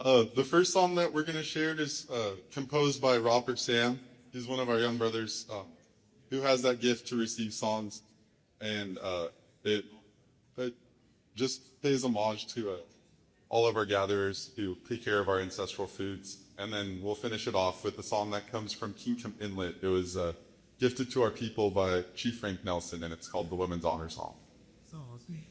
The first song that we're going to share is composed by Robert Sam. He's one of our young brothers who has that gift to receive songs, and it just pays homage to all of our gatherers who take care of our ancestral foods. And then we'll finish it off with a song that comes from Kingcom Inlet. It was gifted to our people by Chief Frank Nelson, and it's called the Women's Honor Song. So sweet.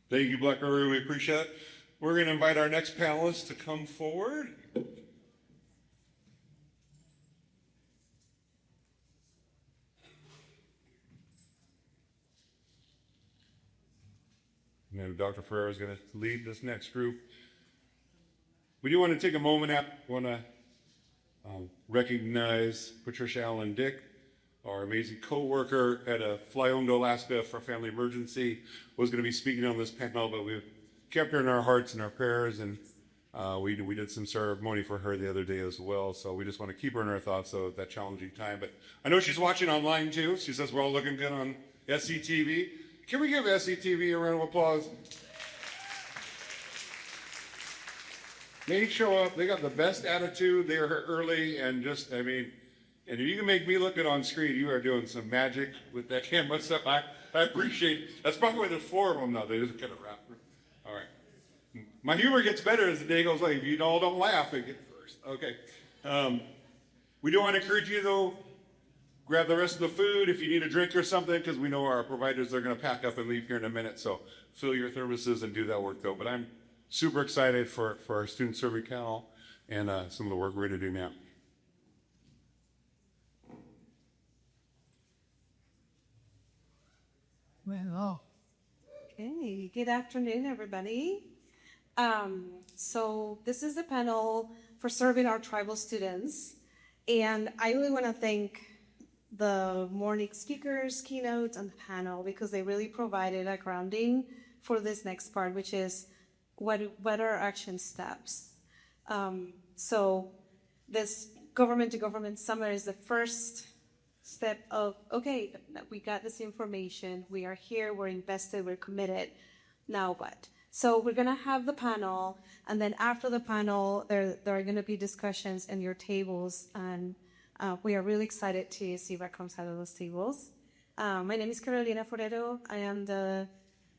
Thank you, Blackberry. We appreciate it. We're going to invite our next panelist to come forward. And then Dr. Ferrer is going to lead this next group. We do want to take a moment out. We want to recognize Patricia Allen Dick, our amazing co-worker at a fly home to Alaska for a family emergency, was going to be speaking on this panel, but we kept her in our hearts and our prayers, and we did some ceremony for her the other day as well. So we just want to keep her in our thoughts at that challenging time. But I know she's watching online too. She says we're all looking good on SCTV. Can we give SCTV a round of applause? They show up. They got the best attitude. They are early and just, I mean, and if you can make me look good on screen, you are doing some magic with that camera stuff. I appreciate. That's probably why there's 4 of them now. They just kind of wrap. All right. My humor gets better as the day goes on. If you all don't laugh, it gets worse. Okay. We do want to encourage you though. Grab the rest of the food if you need a drink or something, because we know our providers are going to pack up and leave here in a minute. So fill your thermoses and do that work though. But I'm super excited for our student serving panel and some of the work we're going to do now. Well, okay, good afternoon, everybody. So this is the panel for serving our tribal students. And I really want to thank the morning speakers, keynote, and the panel because they really provided a grounding for this next part, which is what are action steps. So this government to government summit is the first step of, okay, we got this information, we are here, we're invested, we're committed, now what? So we're gonna have the panel, and then after the panel, there are gonna be discussions in your tables, and we are really excited to see what comes out of those tables. My name is Carolina Forero. I am the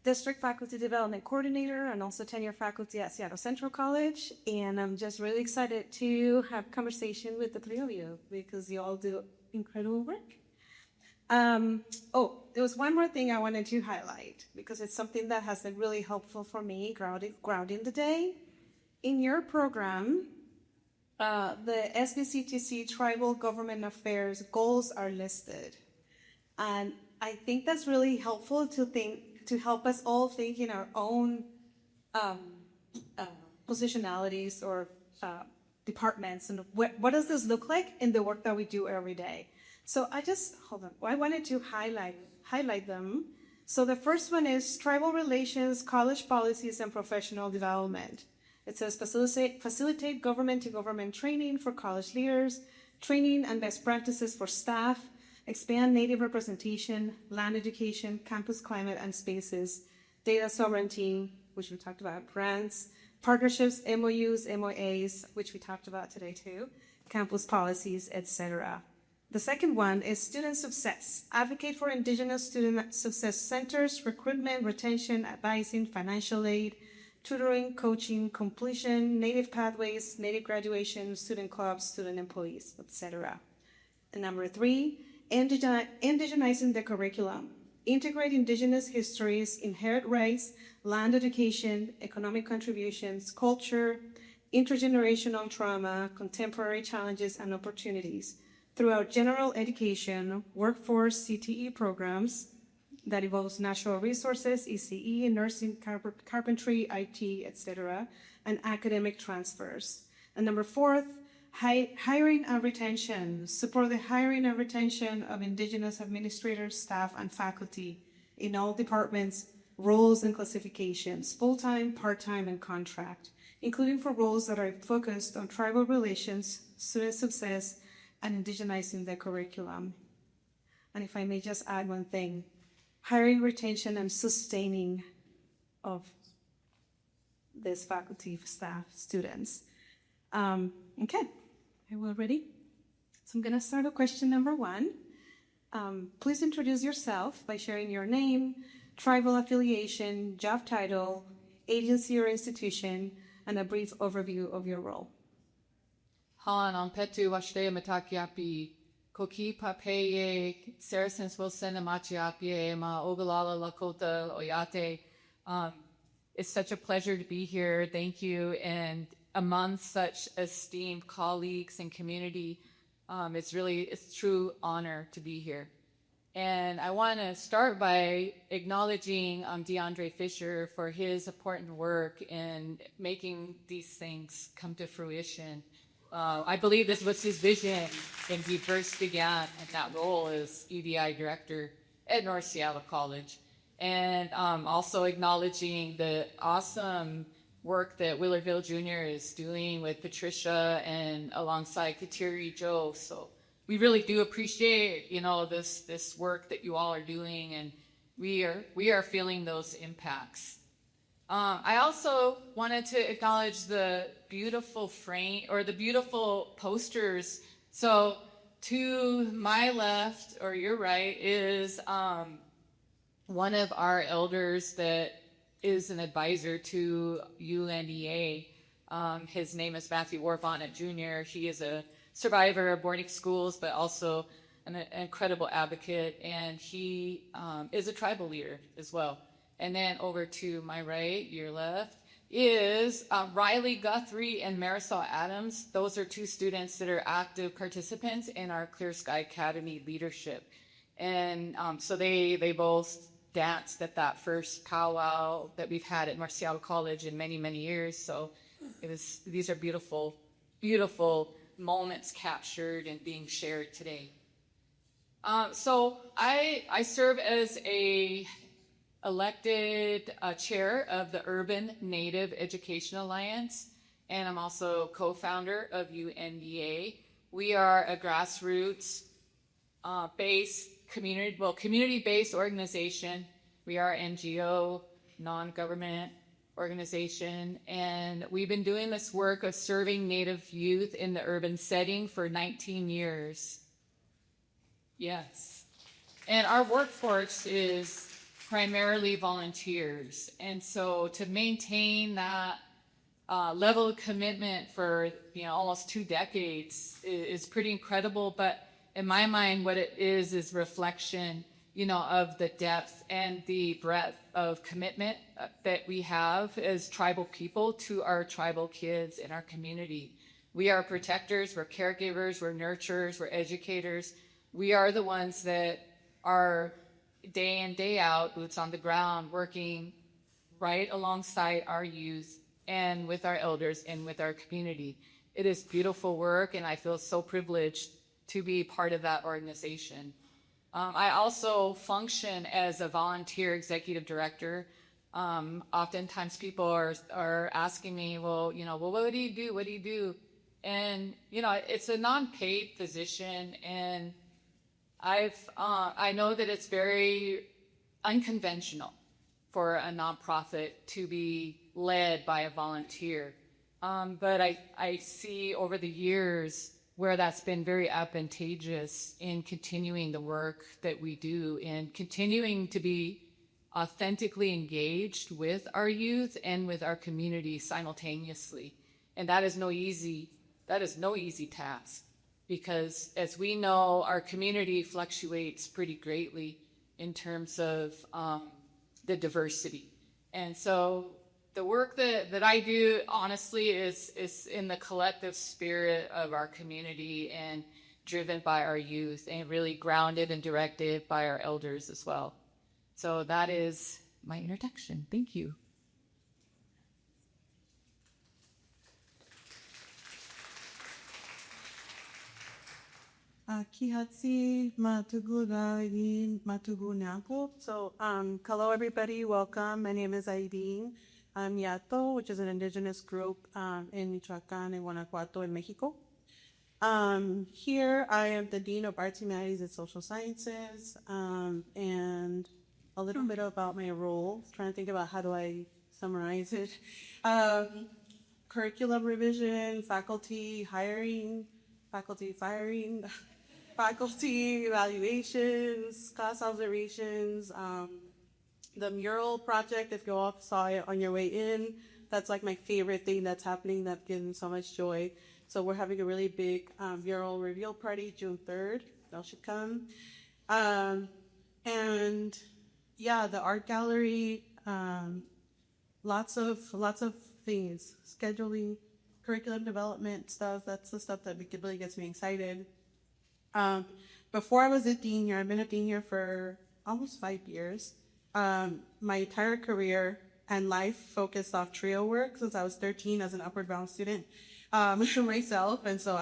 District Faculty Development Coordinator and also tenure faculty at Seattle Central College, and I'm just really excited to have conversation with the 3 of you because you all do incredible work. There was one more thing I wanted to highlight because it's something that has been really helpful for me grounding the day. In your program, the SBCTC Tribal Government Affairs goals are listed. And I think that's really helpful to help us all think in our own positionalities or departments and what does this look like in the work that we do every day. So I wanted to highlight them. So the first one is tribal relations, college policies, and professional development. It says facilitate government to government training for college leaders, training and best practices for staff, expand Native representation, land education, campus climate and spaces, data sovereignty, which we talked about, grants, partnerships, MOUs, MOAs, which we talked about today too, campus policies, etc. The second one is student success. Advocate for Indigenous student success centers, recruitment, retention, advising, financial aid, tutoring, coaching, completion, Native pathways, Native graduation, student clubs, student employees, etc. And number 3, indigenizing the curriculum. Integrate Indigenous histories, inherent rights, land education, economic contributions, culture, intergenerational trauma, contemporary challenges and opportunities throughout general education, workforce CTE programs that involves natural resources, ECE, nursing, carpentry, IT, etc., and academic transfers. And number 4, hiring and retention. Support the hiring and retention of Indigenous administrators, staff, and faculty in all departments, roles and classifications, full-time, part-time, and contract, including for roles that are focused on tribal relations, student success, and indigenizing the curriculum. And if I may just add one thing, hiring, retention, and sustaining of this faculty, staff, students. Okay, are we all ready? So I'm gonna start with question number 1. Please introduce yourself by sharing your name, tribal affiliation, job title, agency or institution, and a brief overview of your role. Han on petu washte matakiapi, koki papeye, Saracens Wilson amachiapi, ma ogalala lakota oyate. It's such a pleasure to be here. Thank you. And among such esteemed colleagues and community, it's a true honor to be here. And I want to start by acknowledging DeAndre Fisher for his important work in making these things come to fruition. I believe this was his vision when he first began in that role as EDI director at North Seattle College. And also acknowledging the awesome work that Willardville Jr. is doing with Patricia and alongside Kateri Joe. So we really do appreciate, this work that you all are doing, and we are feeling those impacts. I also wanted to acknowledge the beautiful frame or the beautiful posters. So to my left or your right is one of our elders that is an advisor to UNEA. His name is Matthew Warfont Jr. He is a survivor of boarding schools, but also an incredible advocate, and he is a tribal leader as well. And then over to my right, your left, is Riley Guthrie and Marisol Adams. Those are two students that are active participants in our Clear Sky Academy leadership. And so they both danced at that first powwow that we've had at North Seattle College in many, many years. So these are beautiful, beautiful moments captured and being shared today. So I serve as a elected chair of the Urban Native Education Alliance, and I'm also co-founder of UNDA. We are a grassroots community-based organization. We are NGO, non-government organization, and we've been doing this work of serving Native youth in the urban setting for 19 years. Yes. And our workforce is primarily volunteers. And so to maintain that level of commitment for almost 2 decades is pretty incredible. But in my mind, what it is reflection, of the depth and the breadth of commitment that we have as tribal people to our tribal kids in our community. We are protectors, we're caregivers, we're nurturers, we're educators. We are the ones that are day in, day out, boots on the ground, working right alongside our youth and with our elders and with our community. It is beautiful work, and I feel so privileged to be part of that organization. I also function as a volunteer executive director. Oftentimes people are asking me, well, what do you do? What do you do? And, it's a non-paid position, and I know that it's very unconventional for a nonprofit to be led by a volunteer. But I see over the years where that's been very advantageous in continuing the work that we do and continuing to be authentically engaged with our youth and with our community simultaneously. And that is no easy task, because as we know, our community fluctuates pretty greatly in terms of the diversity. And so the work that I do, honestly, is in the collective spirit of our community and driven by our youth and really grounded and directed by our elders as well. So that is my introduction. Thank you. Kihatsi Matugulayin Matugunako. So, hello everybody, welcome. My name is Aideen. I'm Yato, which is an indigenous group in Michoacan and Guanajuato in Mexico. Here I am the Dean of Arts, Humanities, and Social Sciences, and a little bit about my role. Trying to think about how do I summarize it. Curriculum revision, faculty hiring, faculty firing, faculty evaluations, class observations, the mural project, if you all saw it on your way in, that's like my favorite thing that's happening that gives me so much joy. So we're having a really big mural reveal party June 3rd. Y'all should come. And yeah, the art gallery lots of things, scheduling, curriculum development stuff. That's the stuff that really gets me excited. Before I was a dean here, I've been a dean here for almost 5 years. My entire career and life focused off trio work since I was 13 as an upward bound student myself. And so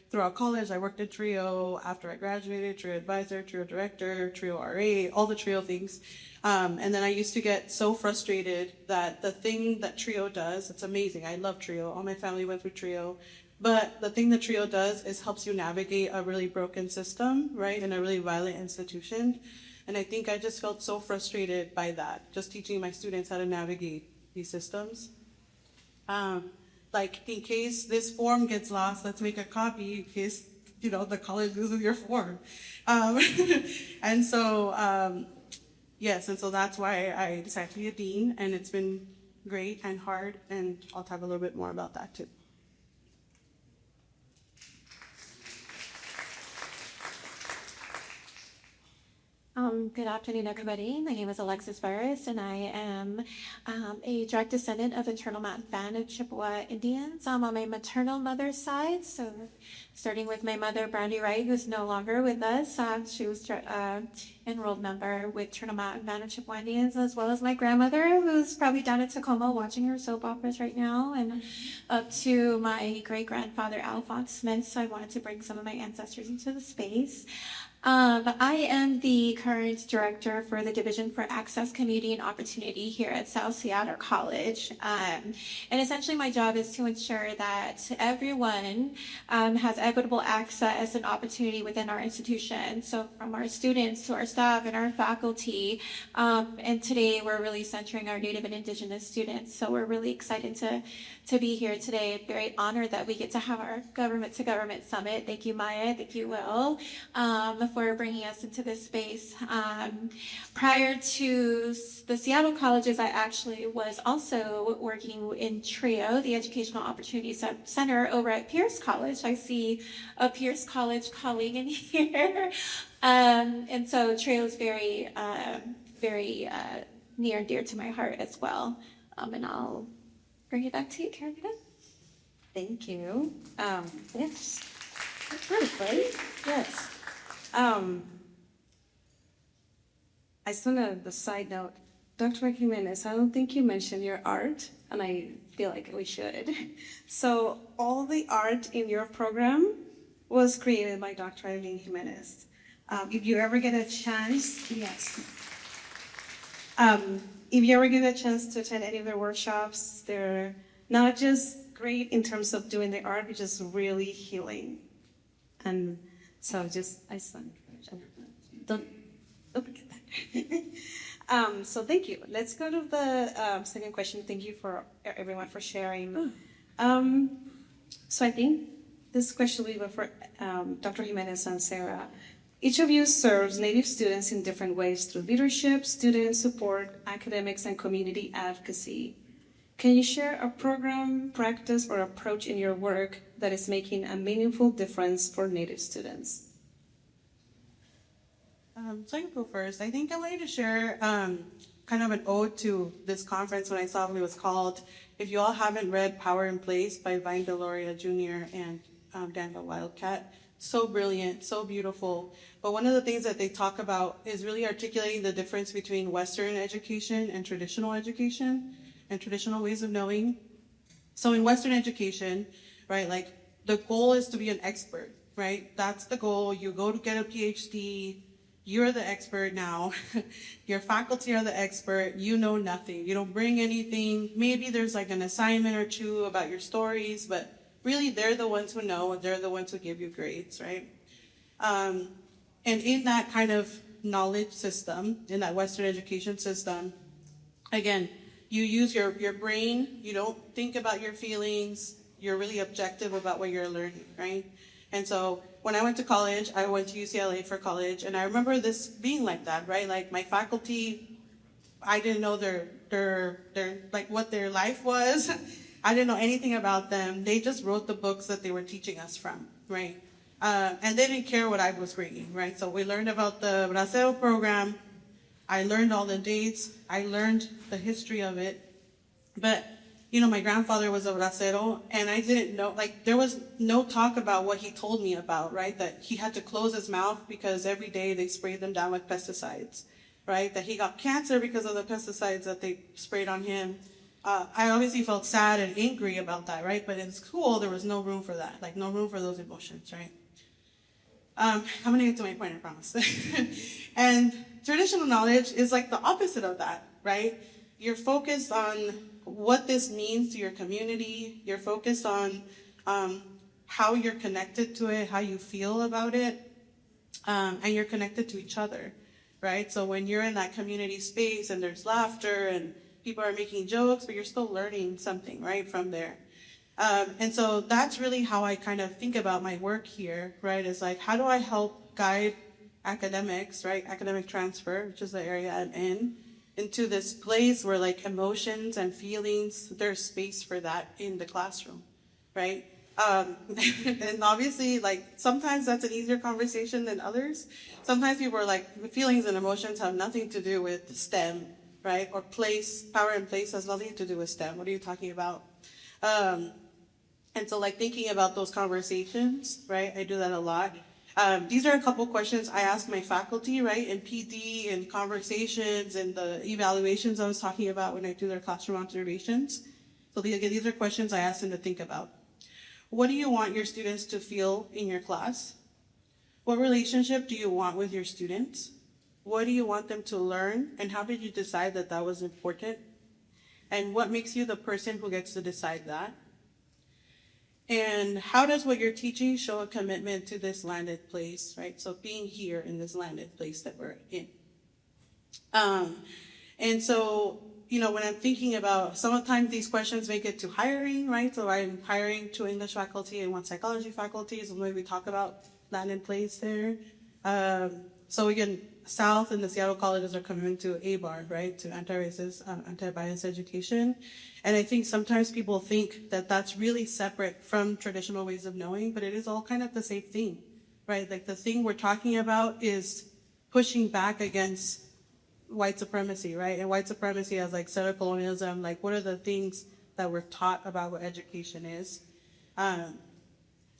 throughout college, I worked at trio. After I graduated, trio advisor, trio director, trio RA, all the trio things. And then I used to get so frustrated that the thing that trio does, it's amazing. I love trio. All my family went through trio. But the thing that trio does is helps you navigate a really broken system, right, in a really violent institution. And I think I just felt so frustrated by that, just teaching my students how to navigate these systems. Like, in case this form gets lost, let's make a copy in case, the college loses your form. And so, yes, and so that's why I decided to be a dean, and it's been great and hard, and I'll talk a little bit more about that too. Good afternoon, everybody. My name is Alexis Burris, and I am a direct descendant of the Turtle Mountain band of Chippewa Indians. I'm on my maternal mother's side, so starting with my mother, Brandy Wright, who's no longer with us. She was enrolled member with Turtle Mountain band of Chippewa Indians, as well as my grandmother, who's probably down in Tacoma watching her soap operas right now, and up to my great-grandfather, Alphonse Smith, so I wanted to bring some of my ancestors into the space. I am the current director for the Division for Access, Community, and Opportunity here at South Seattle College. And essentially my job is to ensure that everyone has equitable access and opportunity within our institution. So from our students to our staff and our faculty. And today we're really centering our Native and Indigenous students. So we're really excited to be here today. Very honored that we get to have our Government to Government Summit. Thank you, Maya. Thank you, Will. For bringing us into this space. Prior to the Seattle colleges, I actually was also working in TRIO, the Educational Opportunity Center over at Pierce College. I see a Pierce College colleague in here. And so TRIO is very near and dear to my heart as well. And I'll bring it back to you, Carolina. Thank you. Yes. Right? Yes. I just want the side note, Dr. Jimenez, I don't think you mentioned your art, and I feel like we should. So all the art in your program was created by Dr. Eileen Jimenez. If you ever get a chance, yes. If you ever get a chance to attend any of their workshops, they're not just great in terms of doing the art, but just really healing. And so don't forget that. So thank you. Let's go to the second question. Thank you for everyone for sharing. So I think this question will be for Dr. Jimenez and Sarah. Each of you serves Native students in different ways through leadership, student support, academics, and community advocacy. Can you share a program, practice, or approach in your work that is making a meaningful difference for Native students? So I can go first. I think I wanted to share kind of an ode to this conference when I saw what it was called. If you all haven't read Power in Place by Vine Deloria Jr. and Daniel Wildcat, so brilliant, so beautiful. But one of the things that they talk about is really articulating the difference between Western education and traditional education and traditional ways of knowing. So in Western education, right, like the goal is to be an expert, right? That's the goal. You go to get a PhD, you're the expert now. Your faculty are the expert. You know nothing. You don't bring anything. Maybe there's like an assignment or two about your stories, but really they're the ones who know, and they're the ones who give you grades, right? And in that kind of knowledge system, in that Western education system, again, you use your brain. You don't think about your feelings. You're really objective about what you're learning, right? And so when I went to college, I went to UCLA for college, and I remember this being like that, right? Like my faculty, I didn't know their like what their life was. I didn't know anything about them. They just wrote the books that they were teaching us from, right? And they didn't care what I was bringing, right? So we learned about the Bracero program. I learned all the dates. I learned the history of it. But, you know, my grandfather was a bracero, and I didn't know, like, there was no talk about what he told me about, right? That he had to close his mouth because every day they sprayed them down with pesticides, right? That he got cancer because of the pesticides that they sprayed on him. I obviously felt sad and angry about that, right? But in school, there was no room for that, like, no room for those emotions, right? I'm gonna get to my point, I promise. And traditional knowledge is like the opposite of that, right? You're focused on what this means to your community. You're focused on how you're connected to it, how you feel about it, and you're connected to each other, right? So when you're in that community space and there's laughter and people are making jokes, but you're still learning something, right, from there. And so that's really how I kind of think about my work here, right? Is like, how do I help guide academics, right? Academic transfer, which is the area I'm in, into this place where like emotions and feelings, there's space for that in the classroom, right? And obviously, like, sometimes that's an easier conversation than others. Sometimes people are like, feelings and emotions have nothing to do with STEM, right? Or place, power and place has nothing to do with STEM. What are you talking about? And so, like, thinking about those conversations, right? I do that a lot. These are a couple questions I ask my faculty, right? In PD and conversations and the evaluations I was talking about when I do their classroom observations. So these are questions I ask them to think about. What do you want your students to feel in your class? What relationship do you want with your students? What do you want them to learn? And how did you decide that that was important? And what makes you the person who gets to decide that? And how does what you're teaching show a commitment to this landed place, right? So being here in this landed place that we're in. And so, you know, when I'm thinking about, sometimes these questions make it to hiring, right? So I'm hiring 2 English faculty and 1 psychology faculty, so maybe we talk about landed place there. So again, South and the Seattle colleges are coming to ABAR, right? To anti-racist, anti-bias education. And I think sometimes people think that that's really separate from traditional ways of knowing, but it is all kind of the same thing, right? Like the thing we're talking about is pushing back against white supremacy, right? And white supremacy as like settler colonialism, like what are the things that we're taught about what education is? And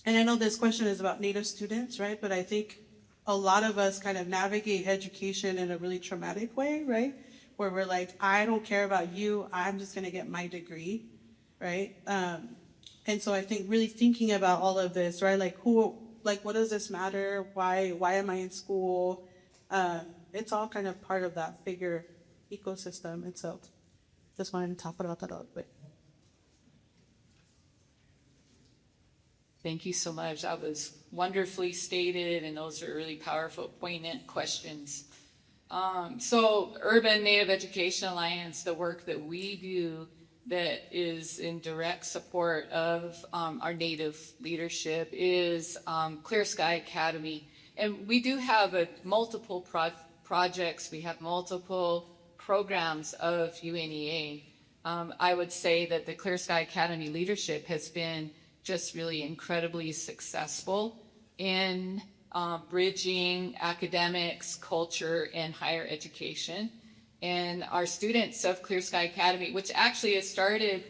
I know this question is about Native students, right? But I think a lot of us kind of navigate education in a really traumatic way, right? Where we're like, I don't care about you, I'm just gonna get my degree, right? And so I think really thinking about all of this, right? Like what does this matter? Why am I in school? It's all kind of part of that bigger ecosystem. And so just wanted to talk about that a little bit. Thank you so much. That was wonderfully stated, and those are really powerful, poignant questions. So Urban Native Education Alliance, the work that we do that is in direct support of our Native leadership is Clear Sky Academy. And we do have multiple projects. We have multiple programs of UNEA. I would say that the Clear Sky Academy leadership has been just really incredibly successful in bridging academics, culture, and higher education. And our students of Clear Sky Academy, which actually has started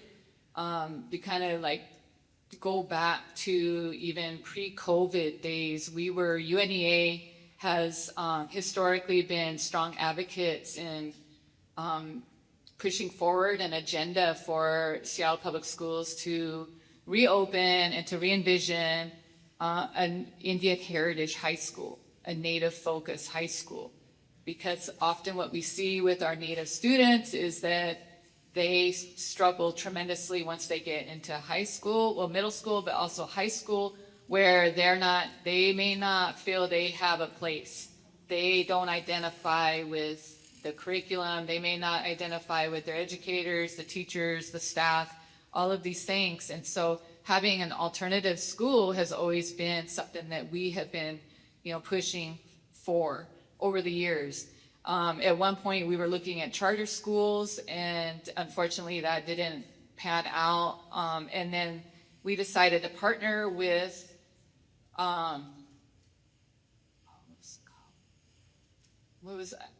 to kind of like go back to even pre-COVID days. UNEA has historically been strong advocates in pushing forward an agenda for Seattle Public Schools to reopen and to re-envision an Indian heritage high school, a Native focused high school. Because often what we see with our Native students is that they struggle tremendously once they get into high school, well, middle school, but also high school, where they may not feel they have a place. They don't identify with the curriculum. They may not identify with their educators, the teachers, the staff, all of these things. And so having an alternative school has always been something that we have been, pushing for over the years. At one point we were looking at charter schools, and unfortunately that didn't pan out. And then we decided to partner with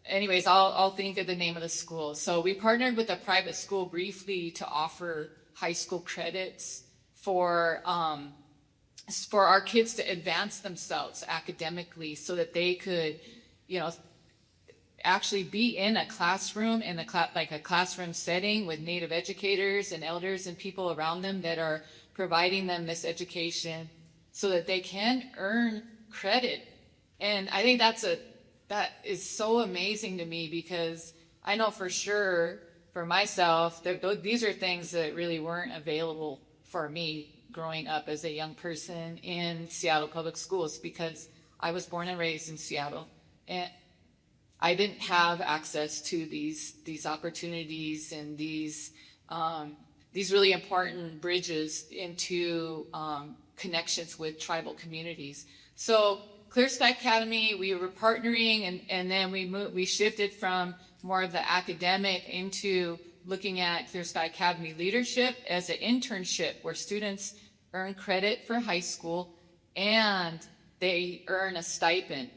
anyways, I'll think of the name of the school. So we partnered with a private school briefly to offer high school credits for our kids to advance themselves academically so that they could, actually be in a classroom, in like a classroom setting with Native educators and elders and people around them that are providing them this education so that they can earn credit. And I think that is so amazing to me, because I know for sure for myself that these are things that really weren't available for me growing up as a young person in Seattle Public Schools, because I was born and raised in Seattle, and I didn't have access to these opportunities and these really important bridges into connections with tribal communities. So Clear Sky Academy, we were partnering, and then we shifted from more of the academic into looking at Clear Sky Academy leadership as an internship where students earn credit for high school and they earn a stipend.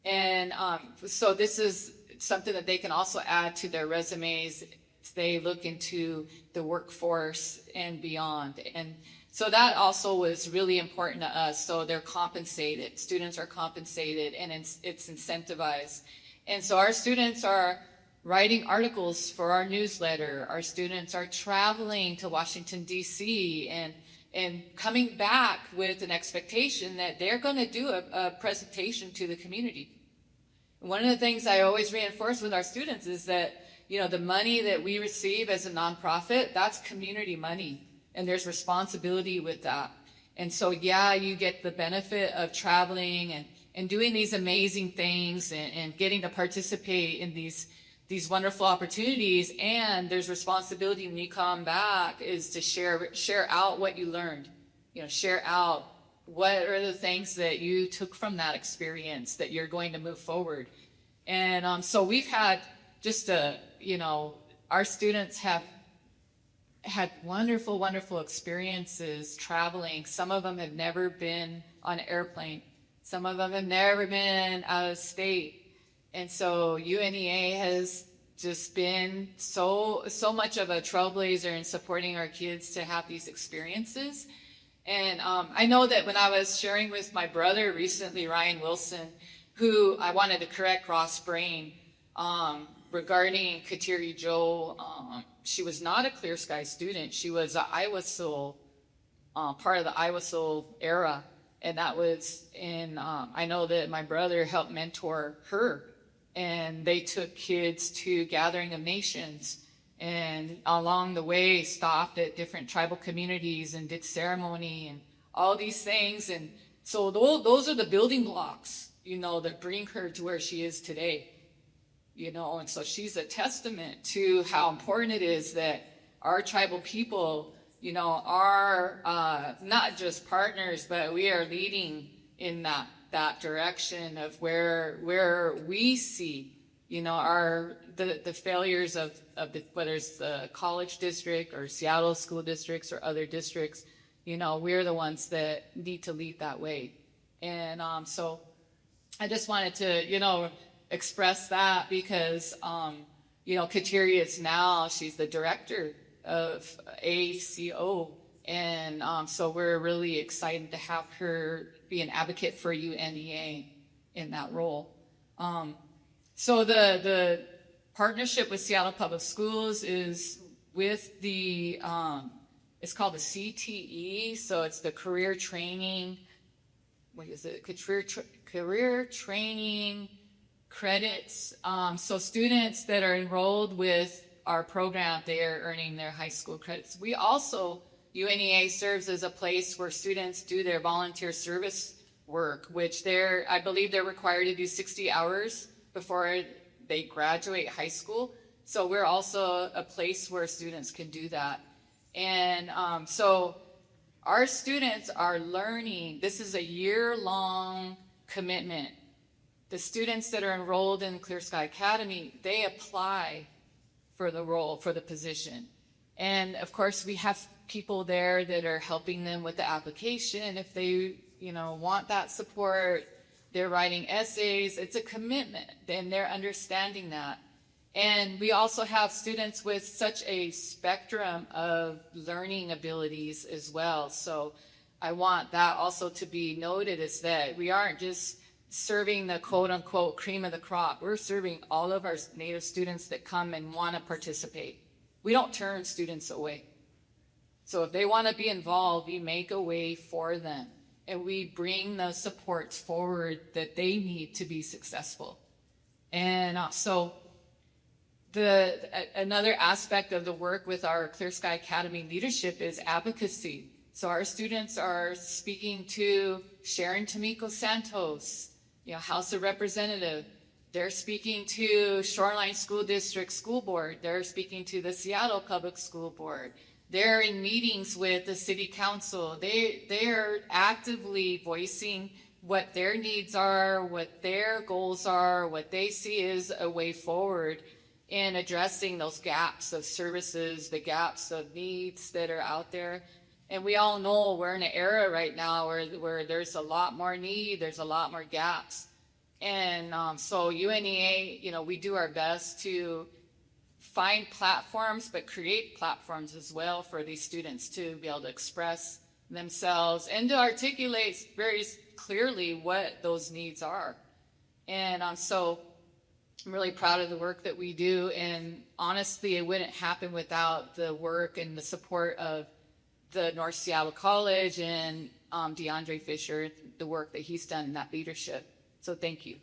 And so this is something that they can also add to their resumes as they look into the workforce and beyond. And so that also was really important to us. So they're compensated. Students are compensated, and it's incentivized. And so our students are writing articles for our newsletter. Our students are traveling to Washington, D.C., and coming back with an expectation that they're going to do a presentation to the community. One of the things I always reinforce with our students is that, the money that we receive as a nonprofit, that's community money, and there's responsibility with that. And so, yeah, you get the benefit of traveling and doing these amazing things and getting to participate in these wonderful opportunities, and there's responsibility when you come back is to share out what you learned, share out what are the things that you took from that experience that you're going to move forward. And so we've had just our students have had wonderful, wonderful experiences traveling. Some of them have never been on an airplane. Some of them have never been out of state. And so UNEA has just been so much of a trailblazer in supporting our kids to have these experiences. And I know that when I was sharing with my brother recently, Ryan Wilson, who I wanted to correct Ross Brain regarding Kateri Joe, she was not a Clear Sky student. She was an IWASL, part of the IWASL era. And that was I know that my brother helped mentor her. And they took kids to Gathering of Nations, and along the way stopped at different tribal communities and did ceremony and all these things. And so those are the building blocks, that bring her to where she is today, and so she's a testament to how important it is that our tribal people, are not just partners, but we are leading in that direction of where we see, the failures of whether it's the college district or Seattle school districts or other districts, we're the ones that need to lead that way. And so I just wanted to, express that because, Kateri is now, she's the director of ACO. And so we're really excited to have her be an advocate for UNEA in that role. So the partnership with Seattle Public Schools is with the, it's called the CTE. So it's the Career Training, Career Training Credits. So students that are enrolled with our program, they are earning their high school credits. We also, UNEA serves as a place where students do their volunteer service work, which I believe they're required to do 60 hours before they graduate high school. So we're also a place where students can do that. And so our students are learning. This is a year-long commitment. The students that are enrolled in Clear Sky Academy, they apply for the role, for the position. And of course, we have people there that are helping them with the application if they, want that support. they're writing essays. It's a commitment, and they're understanding that. And we also have students with such a spectrum of learning abilities as well. So I want that also to be noted, is that we aren't just serving the quote unquote cream of the crop. We're serving all of our Native students that come and want to participate. We don't turn students away. So if they want to be involved, we make a way for them, and we bring the supports forward that they need to be successful. And so another aspect of the work with our Clear Sky Academy leadership is advocacy. So our students are speaking to Sharon Tomiko Santos, House of Representative. They're speaking to Shoreline School District School Board. They're speaking to the Seattle Public School Board. They're in meetings with the City Council. They are actively voicing what their needs are, what their goals are, what they see as a way forward in addressing those gaps of services, the gaps of needs that are out there. And we all know we're in an era right now where there's a lot more need, there's a lot more gaps. And so UNEA, we do our best to find platforms, but create platforms as well for these students to be able to express themselves and to articulate very clearly what those needs are. And so I'm really proud of the work that we do, and honestly, it wouldn't happen without the work and the support of the North Seattle College and DeAndre Fisher, the work that he's done in that leadership. So thank you.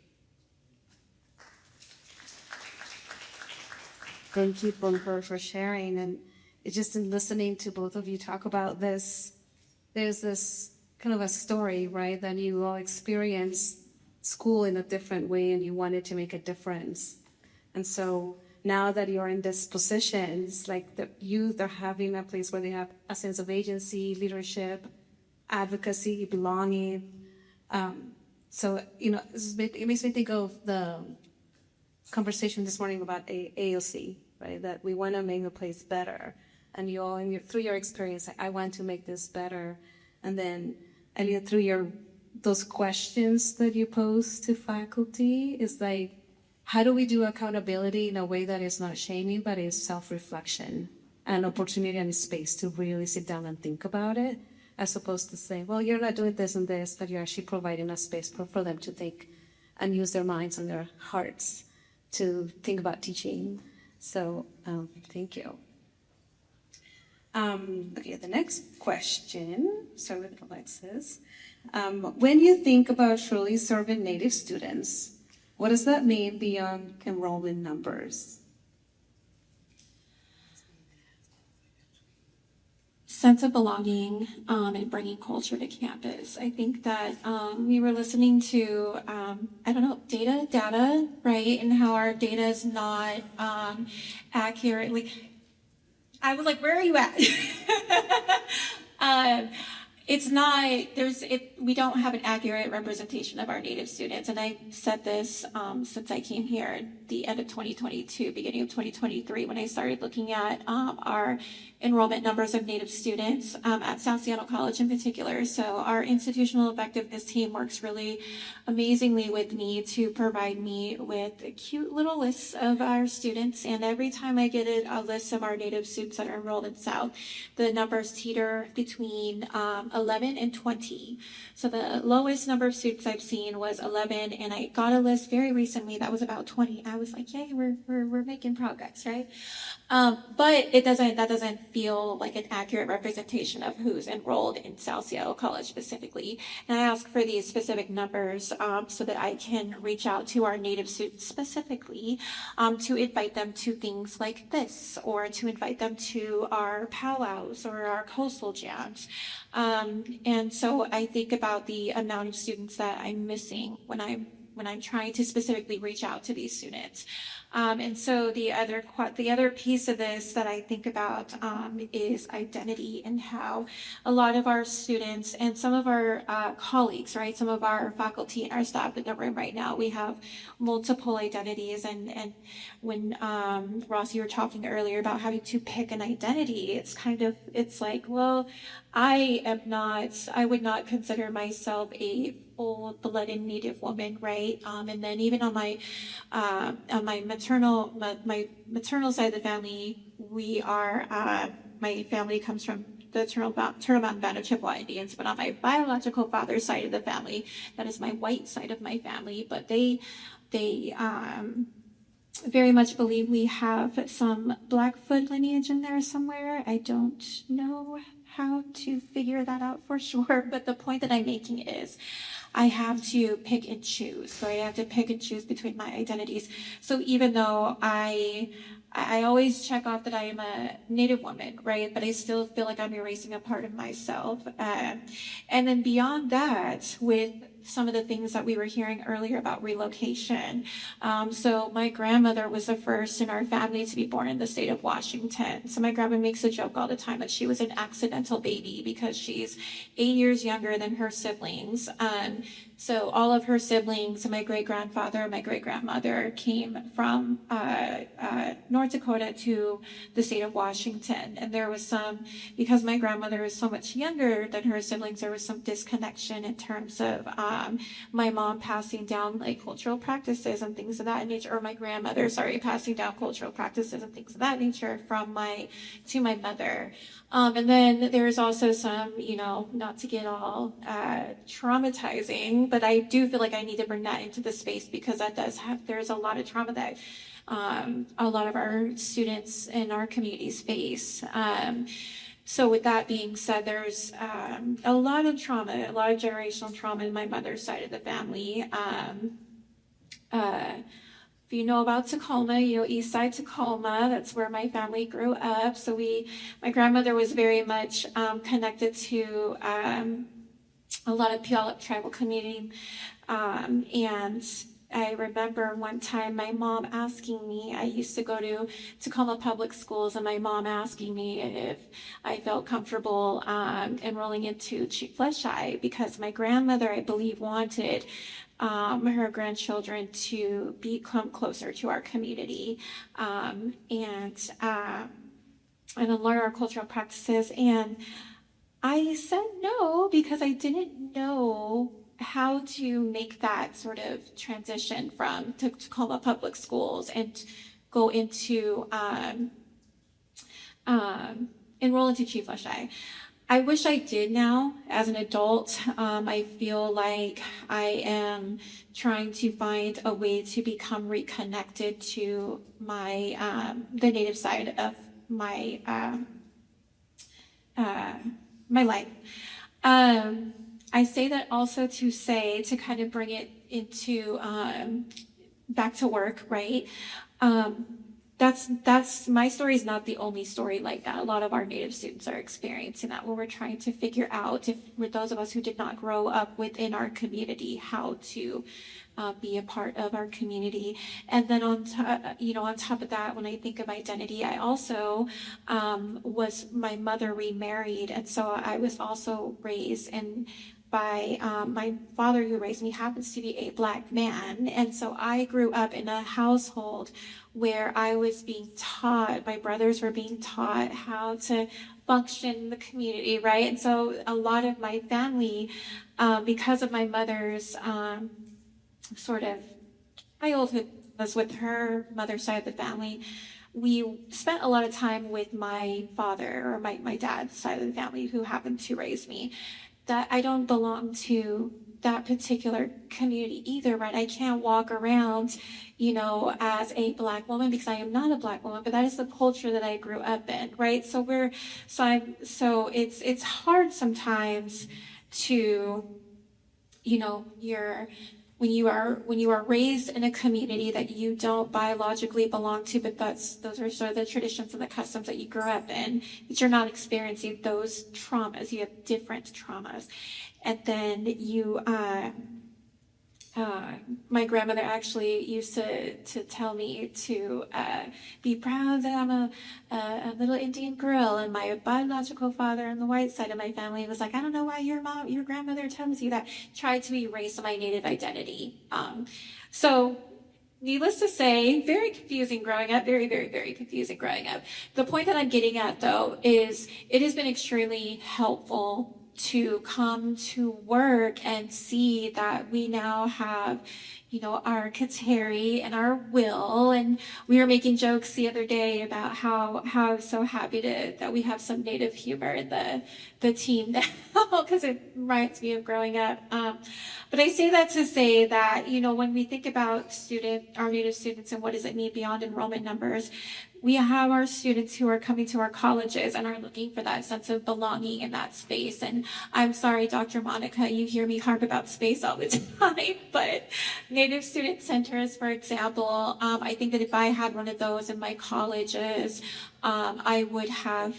Thank you for sharing. And it's just in listening to both of you talk about this, there's this kind of a story, right, that you all experienced school in a different way and you wanted to make a difference. And so now that you're in this position, it's like the youth are having a place where they have a sense of agency, leadership, advocacy, belonging. So, it makes me think of the conversation this morning about AOC, right? That we want to make the place better. And you all, through your experience, I want to make this better. And then, Elliot, through those questions that you pose to faculty, is like, how do we do accountability in a way that is not shaming, but is self-reflection and opportunity and space to really sit down and think about it, as opposed to saying, well, you're not doing this and this, but you're actually providing a space for them to think and use their minds and their hearts to think about teaching. So thank you. Okay, the next question, start with Alexis. When you think about truly serving Native students, what does that mean beyond enrollment numbers? Sense of belonging and bringing culture to campus. I think that we were listening to, data, right? And how our data is not accurately. I was like, where are you at? It's not, we don't have an accurate representation of our Native students. And I said this since I came here at the end of 2022, beginning of 2023, when I started looking at our enrollment numbers of Native students at South Seattle College in particular. So our institutional effectiveness team works really amazingly with me to provide me with cute little lists of our students. And every time I get a list of our Native students that are enrolled in South, the numbers teeter between 11 and 20. So the lowest number of students I've seen was 11, and I got a list very recently that was about 20. I was like, yay, we're making progress, right? But that doesn't feel like an accurate representation of who's enrolled in South Seattle College specifically. And I ask for these specific numbers so that I can reach out to our Native students specifically to invite them to things like this, or to invite them to our powwows or our coastal jams. And so I think about the amount of students that I'm missing when I'm trying to specifically reach out to these students. And so the other piece of this that I think about is identity, and how a lot of our students and some of our colleagues, right, some of our faculty and our staff in the room right now, we have multiple identities. And when Ross, you were talking earlier about having to pick an identity, it's like, well, I would not consider myself a full-blooded Native woman, right? And then even on my maternal side of the family, my family comes from the Turtle Mountain Band of Chippewa Indians. But on my biological father's side of the family, that is my white side of my family, but they very much believe we have some Blackfoot lineage in there somewhere. I don't know how to figure that out for sure, but the point that I'm making is I have to pick and choose. So I have to pick and choose between my identities. So even though I always check off that I am a Native woman, right? But I still feel like I'm erasing a part of myself. And then beyond that, with some of the things that we were hearing earlier about relocation. So my grandmother was the first in our family to be born in the state of Washington. So my grandma makes a joke all the time that she was an accidental baby because she's 8 years younger than her siblings. So all of her siblings, my great-grandfather, my great-grandmother came from North Dakota to the state of Washington. And there was because my grandmother is so much younger than her siblings, there was some disconnection in terms of my mom passing down like cultural practices and things of that nature, or my grandmother, passing down cultural practices and things of that nature to my mother. And then there's also some, not to get all traumatizing, but I do feel like I need to bring that into the space because there's a lot of trauma that a lot of our students in our communities face. So with that being said, there's a lot of trauma, a lot of generational trauma in my mother's side of the family. If you know about Tacoma, East Side Tacoma, that's where my family grew up. So my grandmother was very much connected to a lot of Puyallup tribal community. And I remember one time my mom asking me, I used to go to Tacoma Public Schools, and my mom asking me if I felt comfortable enrolling into Chief Flesheye, because my grandmother, I believe, wanted her grandchildren to become closer to our community and learn our cultural practices. And I said no because I didn't know how to make that sort of transition from Tacoma Public Schools and go into enroll into Chief Flesheye. I wish I did now as an adult. I feel like I am trying to find a way to become reconnected to my the Native side of my my life. I say that also to kind of bring it into back to work, right? That's my story is not the only story like that. A lot of our Native students are experiencing that, where we're trying to figure out, with those of us who did not grow up within our community, how to be a part of our community. And then on top of that, when I think of identity, I also was my mother remarried, and so I was also raised by my father, who raised me, happens to be a Black man. And so I grew up in a household where I was being taught, my brothers were being taught how to function in the community, right? And so a lot of my family, because of my mother's sort of childhood was with her mother's side of the family, we spent a lot of time with my father, or my dad's side of the family, who happened to raise me. That I don't belong to that particular community either, right? I can't walk around, as a Black woman, because I am not a Black woman, but that is the culture that I grew up in, right? So it's hard sometimes to, when you are raised in a community that you don't biologically belong to, but those are sort of the traditions and the customs that you grew up in, that you're not experiencing those traumas. You have different traumas. And then you my grandmother actually used to tell me to be proud that I'm a little Indian girl, and my biological father on the white side of my family was like, I don't know why your grandmother tells you that. Tried to erase my Native identity. So needless to say, very confusing growing up, very, very, very confusing growing up. The point that I'm getting at, though, is it has been extremely helpful to come to work and see that we now have, our Kateri and our Will, and we were making jokes the other day about how I'm so happy that we have some Native humor in the team now, because it reminds me of growing up. But I say that to say that, when we think about our Native students and what does it mean beyond enrollment numbers, we have our students who are coming to our colleges and are looking for that sense of belonging in that space. And I'm sorry, Dr. Monica, you hear me harp about space all the time, but Native Student Centers, for example, I think that if I had one of those in my colleges, I would have,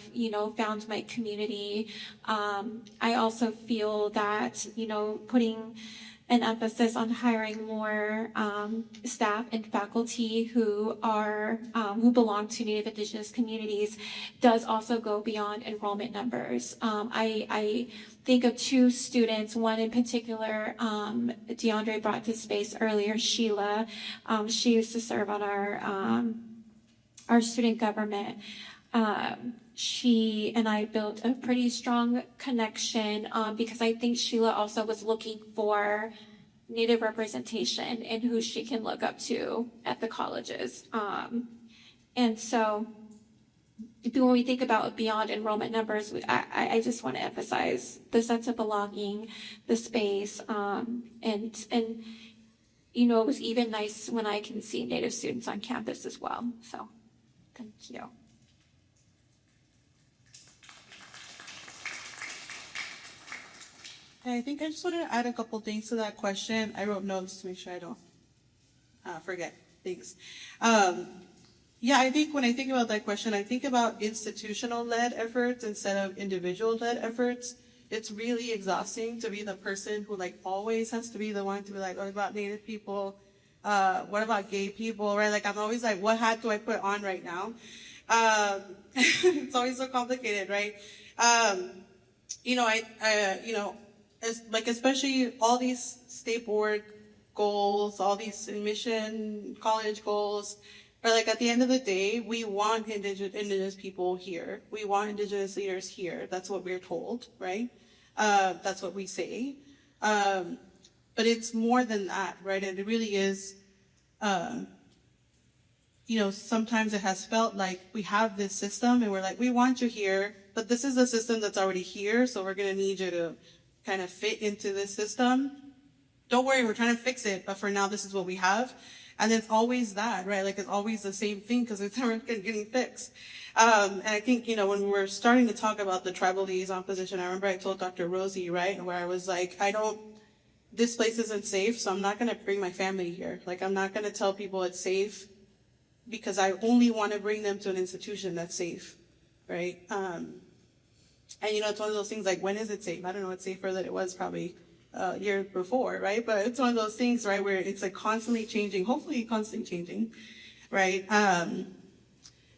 found my community. I also feel that, putting an emphasis on hiring more staff and faculty who belong to Native Indigenous communities does also go beyond enrollment numbers. I think of two students, one in particular, DeAndre brought to space earlier, Sheila. She used to serve on our student government. She and I built a pretty strong connection because I think Sheila also was looking for Native representation and who she can look up to at the colleges. And so when we think about beyond enrollment numbers, I just want to emphasize the sense of belonging, the space, and it was even nice when I can see Native students on campus as well. So thank you. I think I just want to add a couple things to that question. I wrote notes to make sure I don't forget things. I think when I think about that question, I think about institutional-led efforts instead of individual-led efforts. It's really exhausting to be the person who always has to be the one to be like, what about Native people? What about gay people, right? I'm always like, what hat do I put on right now? It's always so complicated, right? Especially all these state board goals, all these admission college goals, are at the end of the day, we want indigenous people here. We want indigenous leaders here. That's what we're told, right? That's what we say. But it's more than that, right? And it really is, sometimes it has felt like we have this system and we're like, we want you here, but this is a system that's already here, so we're going to need you to kind of fit into this system. Don't worry, we're trying to fix it, but for now, this is what we have. And it's always that, right? It's always the same thing because it's never getting fixed. And I think, when we're starting to talk about the tribal liaison position, I remember I told Dr. Rosie, right, where I was like, this place isn't safe, so I'm not going to bring my family here. I'm not going to tell people it's safe because I only want to bring them to an institution that's safe, right? And it's one of those things when is it safe? I don't know, it's safer than it was probably a year before, right? But it's one of those things, right, where it's constantly changing, hopefully constantly changing, right? And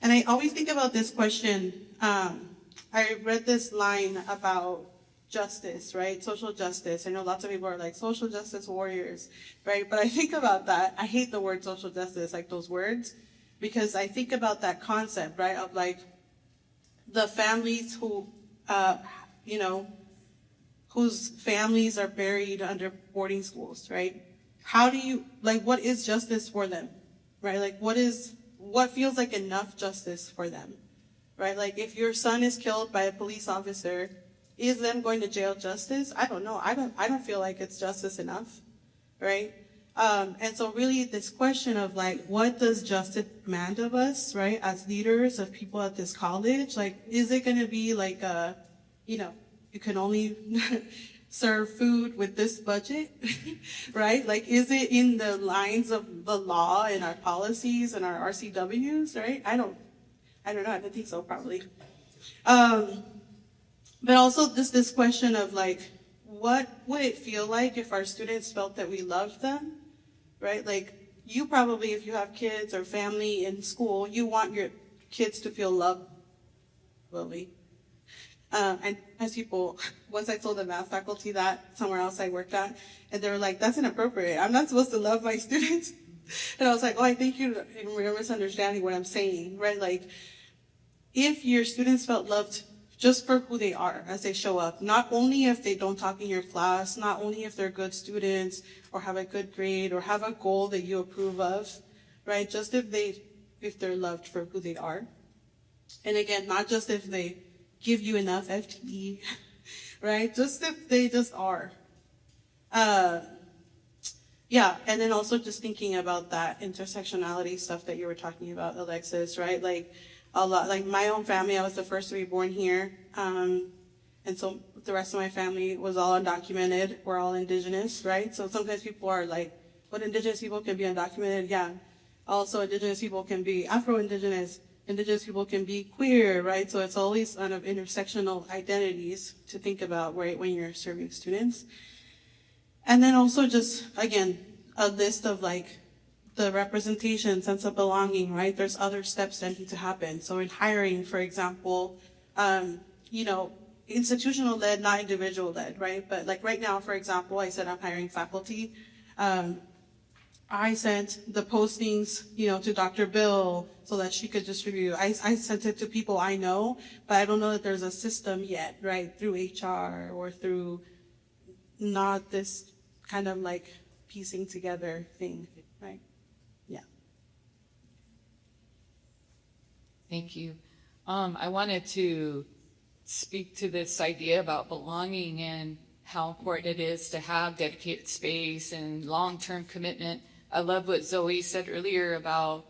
I always think about this question. I read this line about justice, right? Social justice. I know lots of people are like social justice warriors, right? But I think about that. I hate the word social justice, those words, because I think about that concept, right, of the families who, whose families are buried under boarding schools, right? How do you, what is justice for them, right? What feels like enough justice for them, right? If your son is killed by a police officer, is them going to jail justice? I don't know. I don't feel like it's justice enough, right? And so really this question of what does justice demand of us, right? As leaders of people at this college, is it going to be you can only serve food with this budget, right? Is it in the lines of the law and our policies and our RCWs, right? I don't know. I don't think so, probably. But also this question of what would it feel like if our students felt that we loved them, right? Like, you probably, if you have kids or family in school, you want your kids to feel loved, really. And as people, once I told the math faculty that somewhere else I worked at, and they were like, that's inappropriate. I'm not supposed to love my students. And I was like, oh, I think you're misunderstanding what I'm saying, right? Like, if your students felt loved just for who they are as they show up, not only if they don't talk in your class, not only if they're good students or have a good grade or have a goal that you approve of, right? Just if they're loved for who they are. And again, not just if they give you enough FTE, right? Just if they just are. Yeah, and then also just thinking about that intersectionality stuff that you were talking about, Alexis, right? Like, a lot, like my own family, I was the first to be born here. And so the rest of my family was all undocumented. We're all indigenous, right? So sometimes people are like, but indigenous people can be undocumented. Yeah. Also, indigenous people can be Afro-indigenous. Indigenous people can be queer, right? So it's all these kind of intersectional identities to think about, right, when you're serving students. And then also just, again, a list of like, the representation, sense of belonging, right? There's other steps that need to happen. So in hiring, for example, you know, institutional led, not individual led, right? But like right now, for example, I said I'm hiring faculty. I sent the postings, you know, to Dr. Bill so that she could distribute. I sent it to people I know, but I don't know that there's a system yet, right? Through HR or through not this kind of like piecing together thing, right? Thank you. I wanted to speak to this idea about belonging and how important it is to have dedicated space and long-term commitment. I love what Zoe said earlier about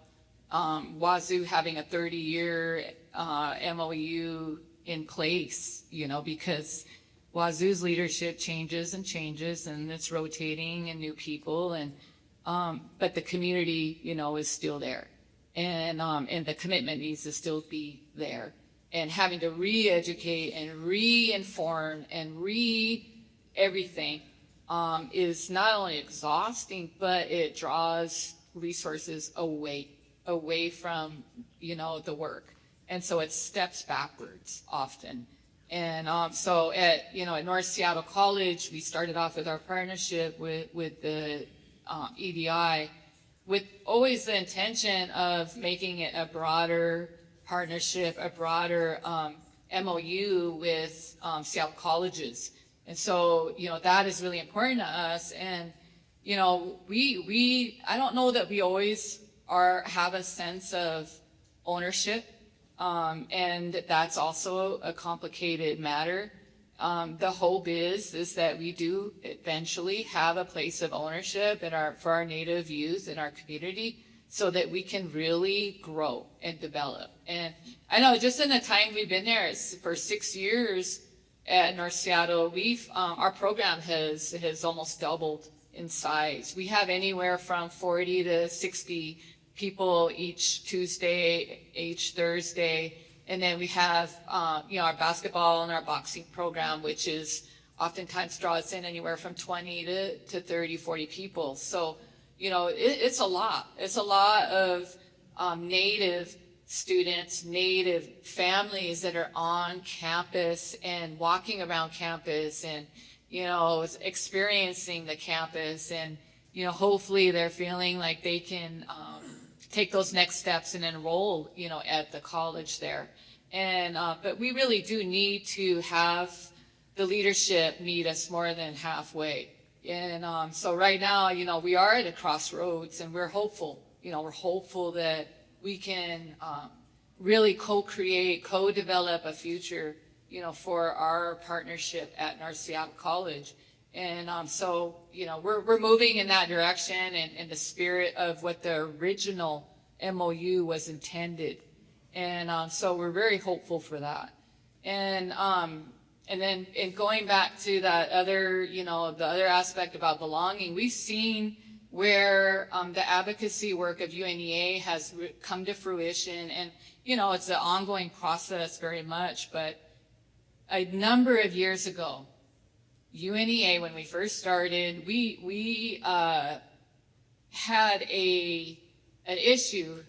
Wazoo having a 30-year MOU in place, you know, because Wazoo's leadership changes and it's rotating and new people, and but the community, you know, is still there. And the commitment needs to still be there. And having to re-educate and re-inform and everything is not only exhausting, but it draws resources away from, you know, the work. And so it steps backwards often. And so at North Seattle College, we started off with our partnership with the EDI, with always the intention of making it a broader partnership, a broader MOU with Seattle colleges. And so, you know, that is really important to us. And, you know, I don't know that we always have a sense of ownership. And that's also a complicated matter. The hope is that we do eventually have a place of ownership for our Native youth in our community, so that we can really grow and develop. And I know just in the time we've been there for 6 years at North Seattle, our program has almost doubled in size. We have anywhere from 40 to 60 people each Tuesday, each Thursday. And then we have, our basketball and our boxing program, which is oftentimes draws in anywhere from 20 to 30, 40 people. So, you know, it's a lot. It's a lot of Native students, Native families that are on campus and walking around campus and, you know, experiencing the campus. And, you know, hopefully they're feeling like they can take those next steps and enroll, you know, at the college there. And, but we really do need to have the leadership meet us more than halfway. And so right now, you know, we are at a crossroads, and we're hopeful, that we can really co-create, co-develop a future, you know, for our partnership at North Seattle College. And so, you know, we're moving in that direction and in the spirit of what the original MOU was intended. And so we're very hopeful for that. And then going back to that other, you know, the other aspect about belonging, we've seen where the advocacy work of UNEA has come to fruition. And, you know, it's an ongoing process very much, but a number of years ago, UNEA, when we first started, we had an issue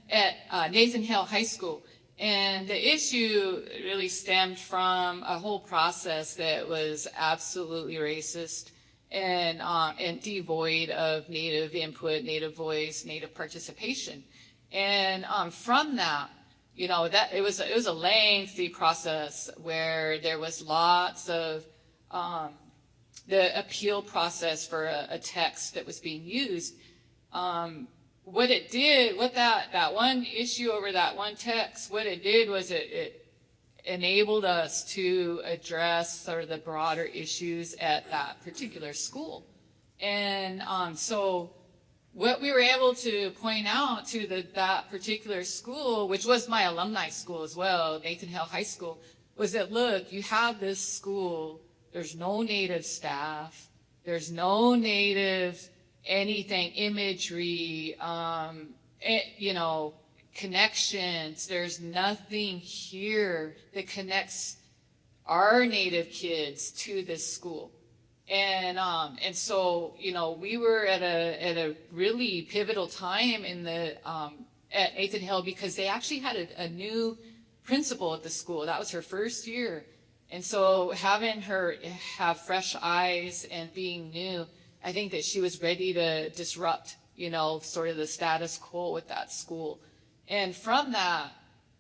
at Nathan Hale High School. And the issue really stemmed from a whole process that was absolutely racist and devoid of Native input, Native voice, Native participation. And from that, you know, that it was a lengthy process where there was lots of the appeal process for a text that was being used. What it did, what that one issue over that one text, what it did was it enabled us to address sort of the broader issues at that particular school. And so what we were able to point out to that particular school, which was my alumni school as well, Nathan Hale High School, was that, look, you have this school, there's no Native staff, there's no Native anything, imagery, you know, connections. There's nothing here that connects our Native kids to this school. And so, you know, we were at a really pivotal time in the, at Nathan Hale, because they actually had a new principal at the school. That was her first year. And so having her have fresh eyes and being new, I think that she was ready to disrupt, you know, sort of the status quo with that school. And from that,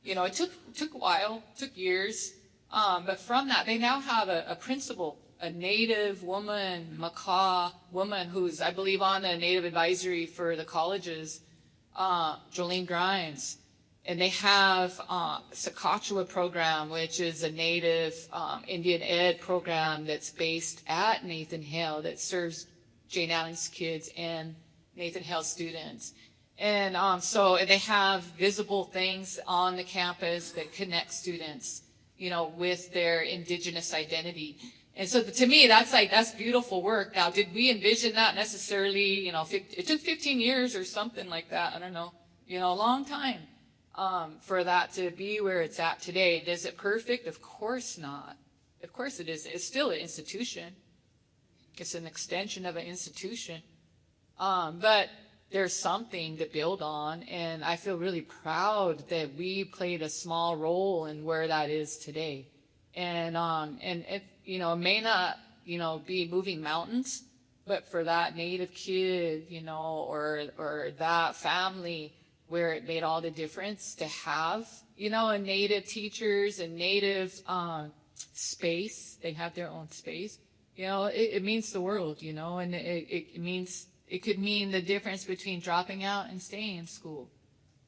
you know, it took a while, took years, but from that, they now have a principal, a Native woman, Makah woman, who's, I believe, on the Native advisory for the colleges, Jolene Grimes. And they have Sakachua program, which is a Native Indian Ed program that's based at Nathan Hale that serves Jane Alling's kids and Nathan Hale students. And so they have visible things on the campus that connect students, you know, with their Indigenous identity. And so to me, that's beautiful work. Now, did we envision that necessarily? You know, it took 15 years or something like that. I don't know, you know, a long time for that to be where it's at today. Is it perfect? Of course not. Of course it is. It's still an institution. It's an extension of an institution. But there's something to build on, and I feel really proud that we played a small role in where that is today. And it, you know, may not, you know, be moving mountains, but for that Native kid, you know, or that family where it made all the difference to have, you know, a Native teachers and Native space. They have their own space. You know, it means the world, you know, and it means, it could mean the difference between dropping out and staying in school.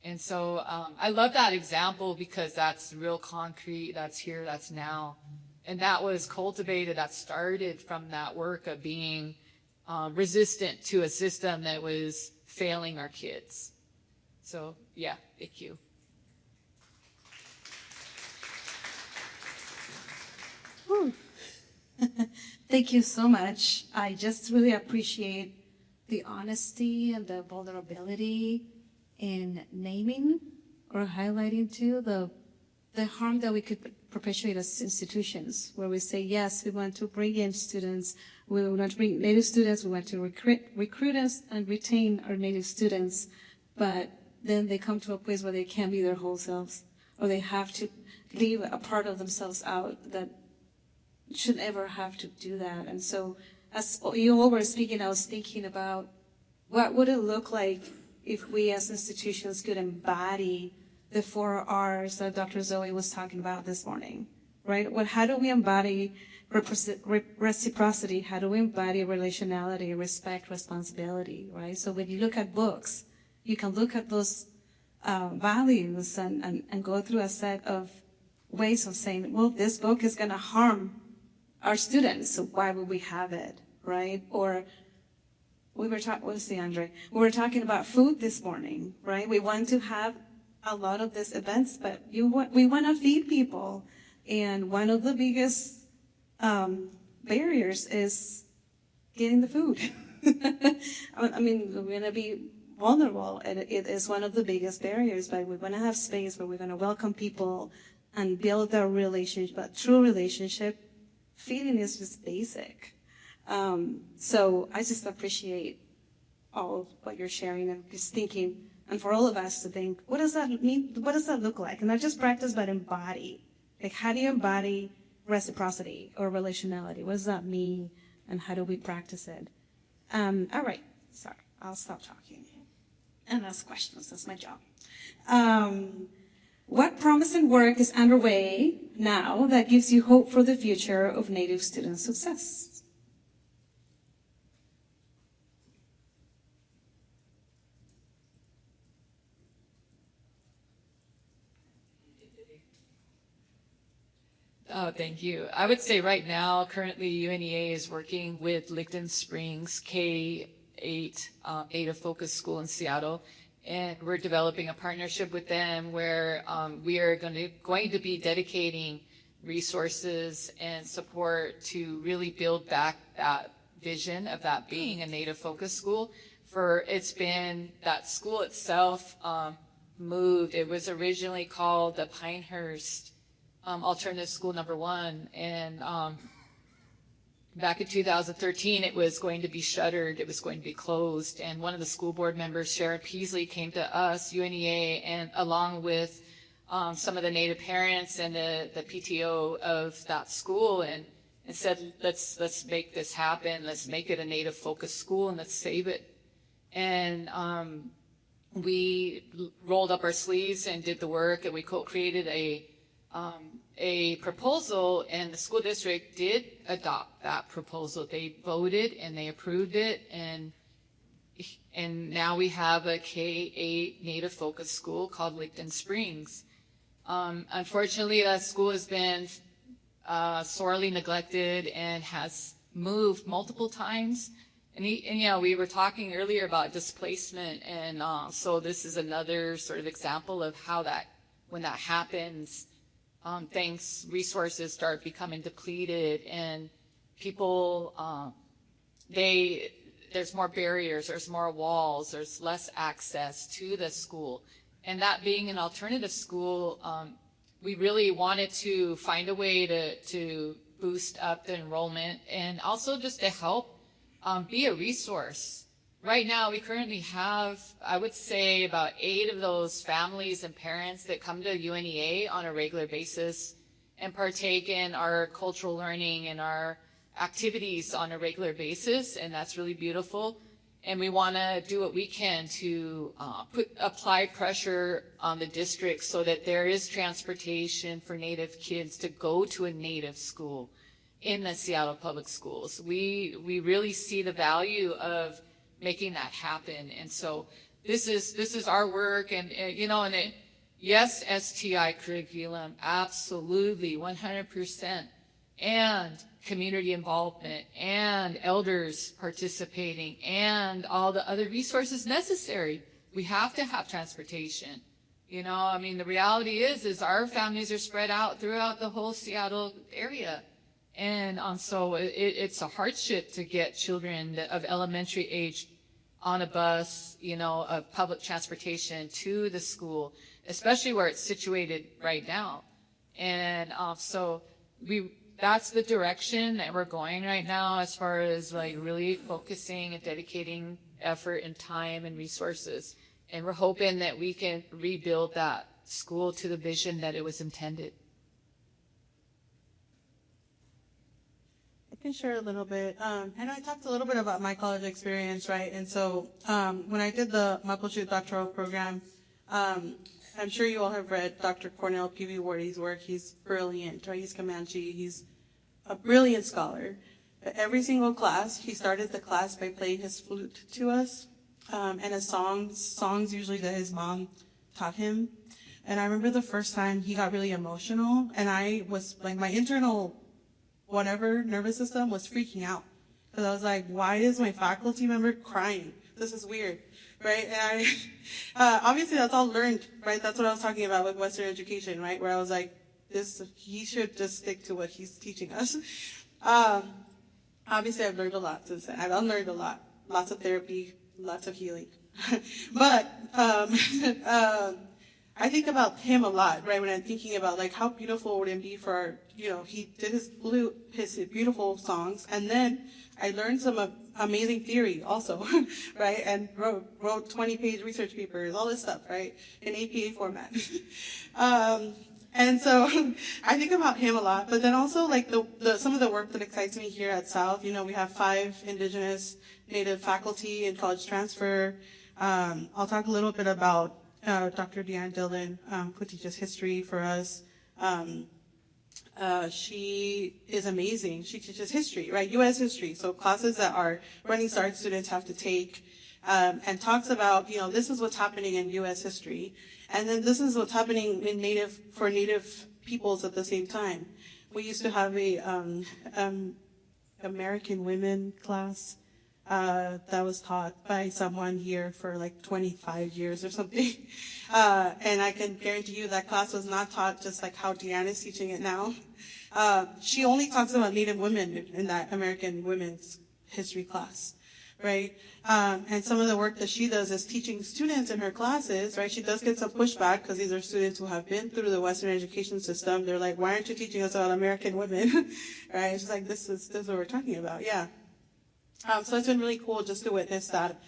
And so I love that example because that's real concrete, that's here, that's now. And that was cultivated, that started from that work of being resistant to a system that was failing our kids. So, yeah, thank you. Thank you so much. I just really appreciate the honesty and the vulnerability in naming or highlighting too the harm that we could perpetuate as institutions, where we say, yes, we want to bring in students, we want to bring Native students, we want to recruit us and retain our Native students, but then they come to a place where they can't be their whole selves, or they have to leave a part of themselves out that should ever have to do that. And so as you all were speaking, I was thinking about what would it look like if we as institutions could embody the 4 R's that Dr. Zoe was talking about this morning, right? How do we embody reciprocity? How do we embody relationality, respect, responsibility, right? So when you look at books, you can look at those values and go through a set of ways of saying, well, this book is going to harm our students, so why would we have it, right? Or we were talking about food this morning, right? We want to have a lot of these events, but we want to feed people, and one of the biggest barriers is getting the food. I mean, we're going to be vulnerable, and it is one of the biggest barriers, but we want to have space where we're going to welcome people and build a relationship, a true relationship, feeding is just basic. So I just appreciate all of what you're sharing and just thinking, and for all of us to think, what does that mean? What does that look like? And not just practice, but embody. Like, how do you embody reciprocity or relationality? What does that mean? And how do we practice it? All right, sorry, I'll stop talking and ask questions. That's my job. What promising work is underway now that gives you hope for the future of Native student success? Oh, thank you. I would say right now, currently UNEA is working with Licton Springs K-8 Native Focus School in Seattle, and we're developing a partnership with them where we are going to be dedicating resources and support to really build back that vision of that being a Native Focus School. It's been, that school itself moved. It was originally called the Pinehurst Alternative School number 1, and back in 2013 it was going to be shuttered, it was going to be closed, and one of the school board members, Sharon Peasley, came to us, UNEA, and along with some of the Native parents and the PTO of that school, and said, let's make this happen, let's make it a Native focused school, and let's save it. And we rolled up our sleeves and did the work, and we co-created a proposal, and the school district did adopt that proposal. They voted and they approved it, and now we have a K-8 Native focused school called Licton Springs. Unfortunately, that school has been sorely neglected and has moved multiple times. And you know, we were talking earlier about displacement, and so this is another sort of example of how that, when that happens, resources start becoming depleted, and people, there's more barriers, there's more walls, there's less access to the school. And that being an alternative school, we really wanted to find a way to boost up the enrollment, and also just to help be a resource. Right now, we currently have, I would say, about 8 of those families and parents that come to UNEA on a regular basis and partake in our cultural learning and our activities on a regular basis, and that's really beautiful. And we want to do what we can to apply pressure on the district so that there is transportation for Native kids to go to a Native school in the Seattle Public Schools. We really see the value of making that happen, and so this is our work, and you know, and yes, STI curriculum, absolutely, 100%, and community involvement, and elders participating, and all the other resources necessary. We have to have transportation. You know, I mean, the reality is our families are spread out throughout the whole Seattle area. And so it's a hardship to get children of elementary age on a bus, you know, of public transportation to the school, especially where it's situated right now. And so that's the direction that we're going right now, as far as like really focusing and dedicating effort and time and resources. And we're hoping that we can rebuild that school to the vision that it was intended. I can share a little bit. And I talked a little bit about my college experience, right? And so when I did the Maplechute doctoral program, I'm sure you all have read Dr. Cornell P.V. Wardy's work. He's brilliant, right? He's Comanche. He's a brilliant scholar. But every single class, he started the class by playing his flute to us, and his songs usually that his mom taught him. And I remember the first time he got really emotional, and I was like, my internal nervous system was freaking out, because I was like, why is my faculty member crying? This is weird, right? And I obviously that's all learned, right? That's what I was talking about with Western education, right? Where I was like, he should just stick to what he's teaching us. Obviously I've learned a lot since then. I've unlearned a lot, lots of therapy, lots of healing. But I think about him a lot, right? When I'm thinking about like how beautiful would it be for, he did his beautiful songs, and then I learned some amazing theory also, right? And wrote 20-page research papers, all this stuff, right? In APA format. And so I think about him a lot, but then also like some of the work that excites me here at South, we have 5 Indigenous Native faculty in college transfer. I'll talk a little bit about Dr. Deanne Dillon, who teaches history for us. She is amazing. She teaches history, right? U.S. history. So classes that our Running Start students have to take, and talks about, this is what's happening in U.S. history. And then this is what's happening for Native peoples at the same time. We used to have a American women class that was taught by someone here for like 25 years or something. And I can guarantee you that class was not taught just like how Deanne is teaching it now. She only talks about Native women in that American women's history class, right? And some of the work that she does is teaching students in her classes, right? She does get some pushback because these are students who have been through the Western education system. They're like, why aren't you teaching us about American women, right? She's like, this is what we're talking about, yeah. So it's been really cool just to witness that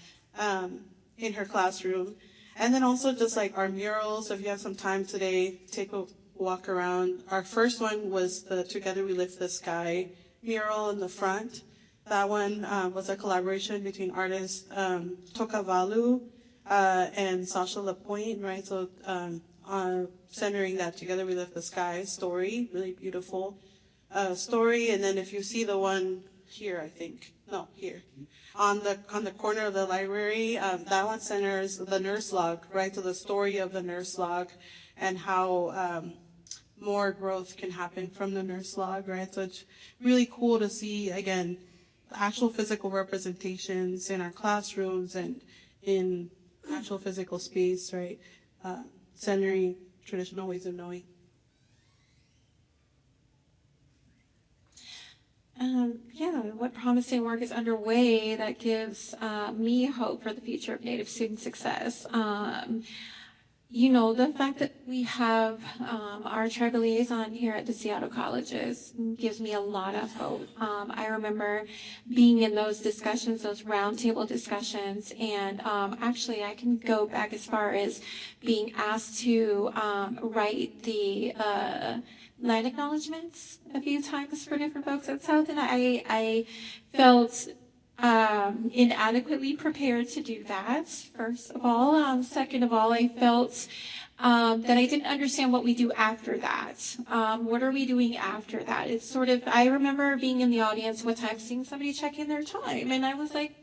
in her classroom. And then also just like our murals. So if you have some time today, take a walk around. Our first one was the Together We Lift the Sky mural in the front. That one was a collaboration between artists Tokavalu and Sasha Lapointe, right? So centering that Together We Lift the Sky story, really beautiful story. And then if you see the one here, I think, no, here, on the corner of the library, that one centers the nurse log, right? So the story of the nurse log and how more growth can happen from the nurse log, right? So it's really cool to see, again, actual physical representations in our classrooms and in actual physical space, right? Centering traditional ways of knowing. What promising work is underway that gives me hope for the future of Native student success? The fact that we have our tribal liaison here at the Seattle colleges gives me a lot of hope. I remember being in those discussions, those roundtable discussions, and actually I can go back as far as being asked to write the land acknowledgements a few times for different folks at South, and I felt inadequately prepared to do that, first of all. Second of all, I felt that I didn't understand what we do after that. What are we doing after that? It's sort of, I remember being in the audience one time, seeing somebody check in their time, and I was like,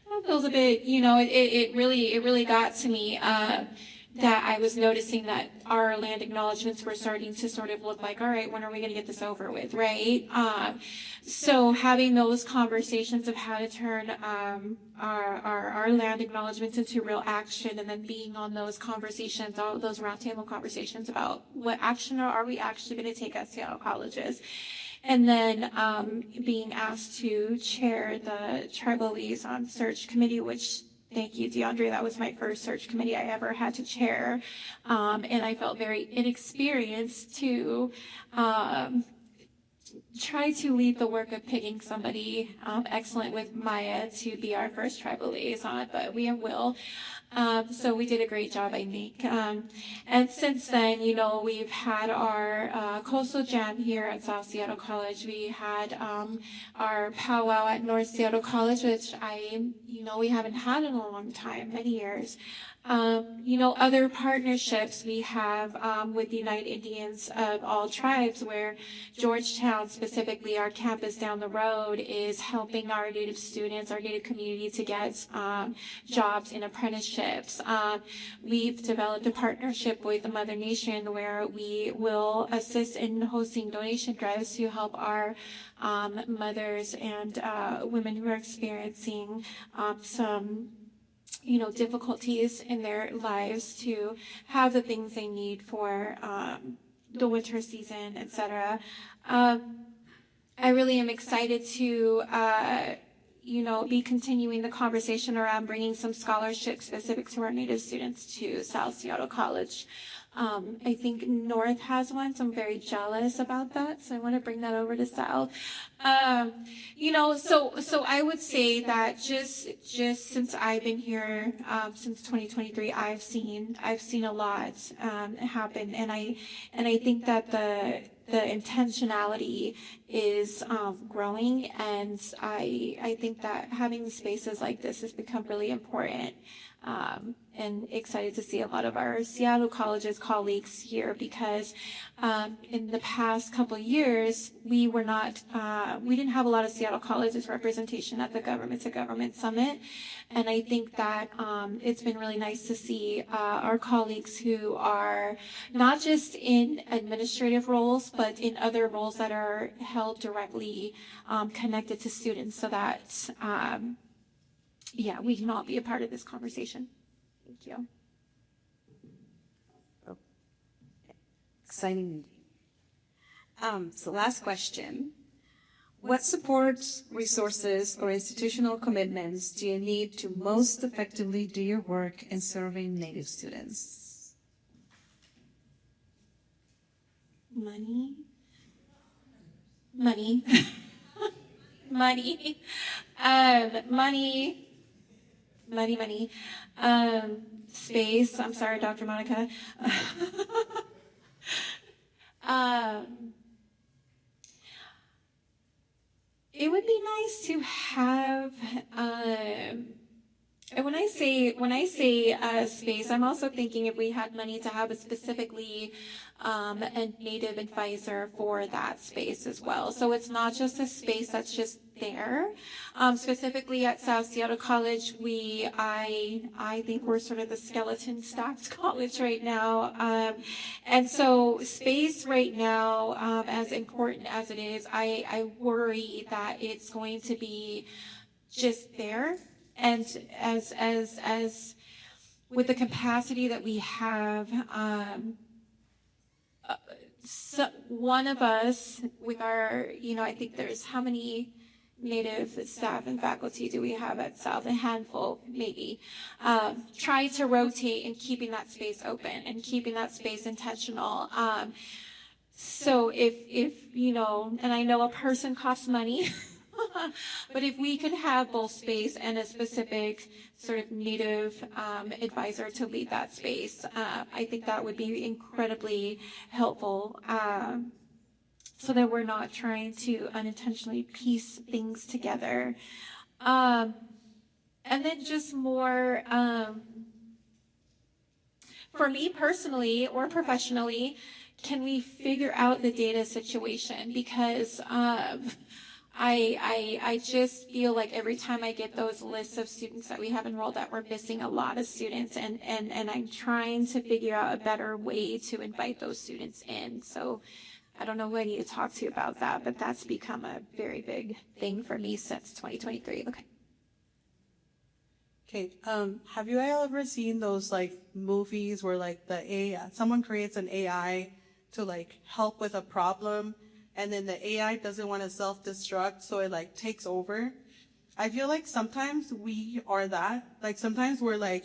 that feels a bit, it really got to me. That I was noticing that our land acknowledgements were starting to sort of look like, all right, when are we going to get this over with, right? So having those conversations of how to turn our land acknowledgements into real action, and then being on those conversations, all those roundtable conversations about what action are we actually going to take at Seattle colleges. And then being asked to chair the Tribal Liaison Search Committee, which, thank you, DeAndre, that was my first search committee I ever had to chair. And I felt very inexperienced to try to lead the work of picking somebody excellent with Maya to be our first tribal liaison, but we have Will. So we did a great job, I think. And since then, we've had our Coastal Jam here at South Seattle College. We had our powwow at North Seattle College, which we haven't had in a long time, many years. Other partnerships we have with the United Indians of all tribes, where Georgetown, specifically our campus down the road, is helping our Native students, our Native community, to get jobs in apprenticeships. We've developed a partnership with the Mother Nation where we will assist in hosting donation drives to help our mothers and women who are experiencing some difficulties in their lives to have the things they need for the winter season, etc. I really am excited to, be continuing the conversation around bringing some scholarships specific to our Native students to South Seattle College. I think North has one, so I'm very jealous about that. So I want to bring that over to South. So I would say that just since I've been here, since 2023, I've seen a lot happen, and I think that the intentionality is growing, and I think that having spaces like this has become really important. And excited to see a lot of our Seattle College's colleagues here, because in the past couple of years, we didn't have a lot of Seattle College's representation at the Government to Government Summit. And I think that it's been really nice to see our colleagues who are not just in administrative roles, but in other roles that are held directly connected to students, so that we can all be a part of this conversation. Thank you. Exciting. So last question. What supports, resources, or institutional commitments do you need to most effectively do your work in serving Native students? Money. Money. Space. I'm sorry, Dr. Monica. It would be nice to have, when I say space, I'm also thinking if we had money to have a specifically a Native advisor for that space as well. So it's not just a space that's just there. Specifically at South Seattle College, I think we're sort of the skeleton stacked college right now. And so space right now, as important as it is, I worry that it's going to be just there. And as with the capacity that we have, so one of us with our, I think there's how many Native staff and faculty do we have at South? A handful, maybe. Try to rotate and keeping that space open and keeping that space intentional. So if and I know a person costs money, but if we could have both space and a specific sort of Native advisor to lead that space, I think that would be incredibly helpful. So that we're not trying to unintentionally piece things together. And then just more, for me personally or professionally, can we figure out the data situation? Because I just feel like every time I get those lists of students that we have enrolled, that we're missing a lot of students, and I'm trying to figure out a better way to invite those students in. So I don't know who I need to talk to about that, but that's become a very big thing for me since 2023. Okay. Have you all ever seen those movies where someone creates an AI to help with a problem, and then the AI doesn't want to self-destruct, so it takes over? I feel like sometimes we are that. Sometimes we're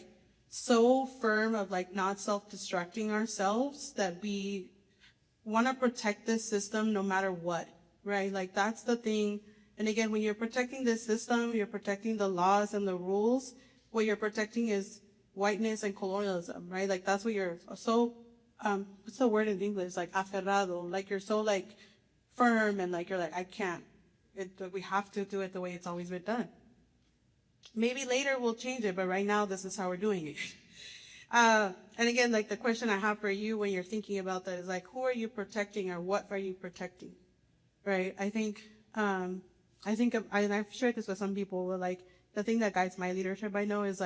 so firm of not self-destructing ourselves that we want to protect this system no matter what, right? That's the thing. And again, when you're protecting this system, you're protecting the laws and the rules. What you're protecting is whiteness and colonialism, right? That's what you're so, what's the word in English? Aferrado. You're so firm and you're I can't. We have to do it the way it's always been done. Maybe later we'll change it, but right now this is how we're doing it. And again, the question I have for you when you're thinking about that is who are you protecting or what are you protecting, right? I think, and I've shared this with some people, where the thing that guides my leadership, I know, is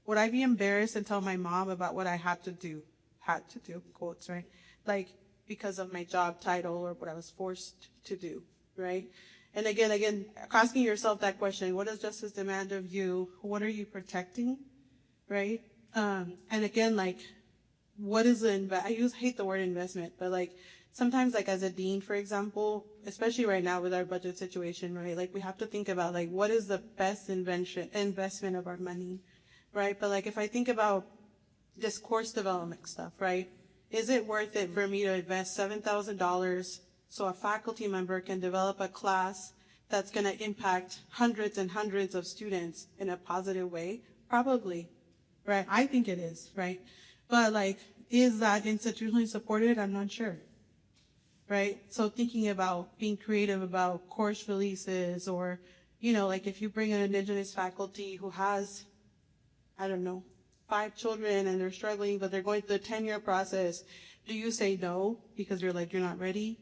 would I be embarrassed and tell my mom about what I had to do, quotes, right? Because of my job title or what I was forced to do, right? And again, asking yourself that question, what does justice demand of you? What are you protecting, right? And again, what is I hate the word investment, but sometimes like as a dean, for example, especially right now with our budget situation, right? Like we have to think about like what is the best investment of our money, right? But like if I think about this course development stuff, right? Is it worth it for me to invest $7,000 so a faculty member can develop a class that's going to impact hundreds and hundreds of students in a positive way? Probably, right? I think it is, right? But like, is that institutionally supported? I'm not sure, right? So thinking about being creative about course releases, or, you know, like if you bring an Indigenous faculty who has, I don't know, 5 children and they're struggling, but they're going through the 10-year process, do you say no because you're like, you're not ready?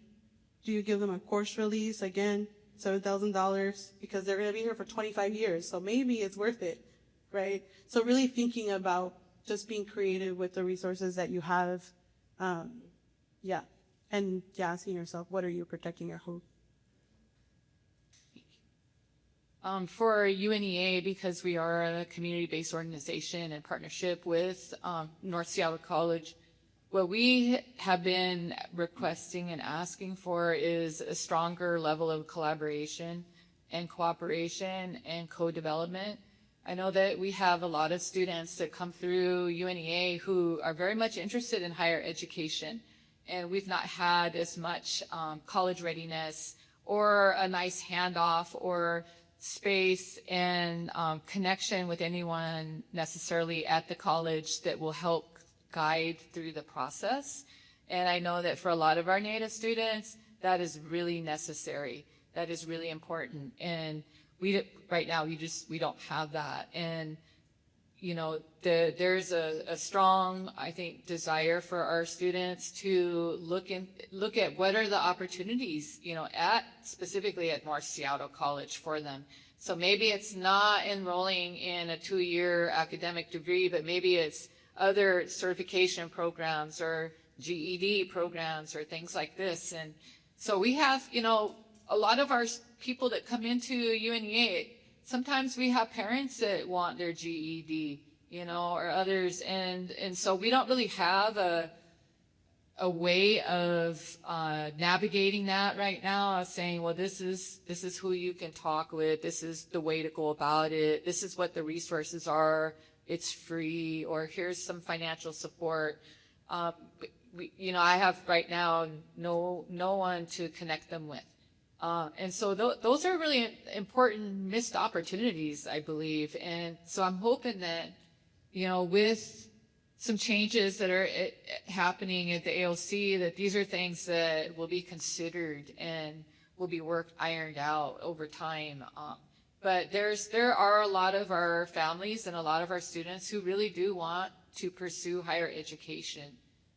Do you give them a course release, again, $7,000, because they're going to be here for 25 years, so maybe it's worth it, right? So really thinking about just being creative with the resources that you have, yeah. And asking yourself, what are you protecting your hope? For UNEA, because we are a community-based organization in partnership with North Seattle College, what we have been requesting and asking for is a stronger level of collaboration and cooperation and co-development. I know that we have a lot of students that come through UNEA who are very much interested in higher education, and we've not had as much college readiness or a nice handoff or space and connection with anyone necessarily at the college that will help guide through the process. And I know that for a lot of our Native students, that is really necessary. That is really important. And right now, we don't have that. And, you know, there's a strong, I think, desire for our students to look at what are the opportunities, you know, specifically at North Seattle College for them. So maybe it's not enrolling in a 2-year academic degree, but maybe it's other certification programs or GED programs or things like this. And so we have, you know, a lot of our people that come into UNEA, sometimes we have parents that want their GED, you know, or others. And so we don't really have a way of navigating that right now, saying, well, this is who you can talk with. This is the way to go about it. This is what the resources are. It's free, or here's some financial support. You know, I have right now no one to connect them with. And so those are really important missed opportunities, I believe. And so I'm hoping that, you know, with some changes that are happening at the AOC, that these are things that will be considered and will be ironed out over time. But there are a lot of our families and a lot of our students who really do want to pursue higher education,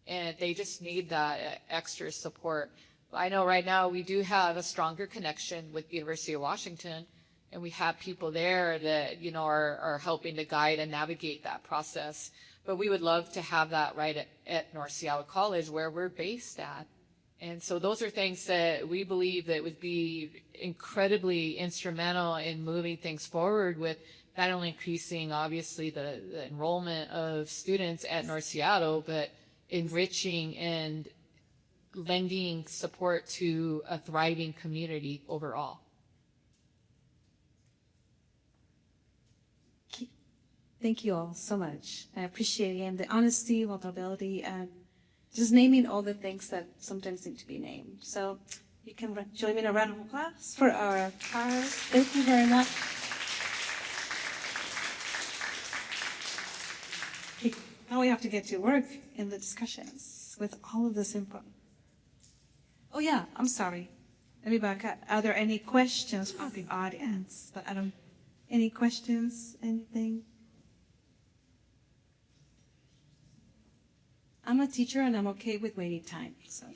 and they just need that extra support. I know right now we do have a stronger connection with the University of Washington, and we have people there that, you know, are helping to guide and navigate that process. But we would love to have that right at North Seattle College, where we're based at. And so those are things that we believe that would be incredibly instrumental in moving things forward, with not only increasing, obviously, the enrollment of students at North Seattle, but enriching and lending support to a thriving community overall. Thank you all so much. I appreciate, again, the honesty, vulnerability, and just naming all the things that sometimes need to be named. So you can join me in a round of applause for our choirs. Thank you very much. Okay, now we have to get to work in the discussions with all of this input. Oh yeah, I'm sorry. Let me back up. Are there any questions from the audience? But any questions, anything? I'm a teacher and I'm okay with waiting time. So.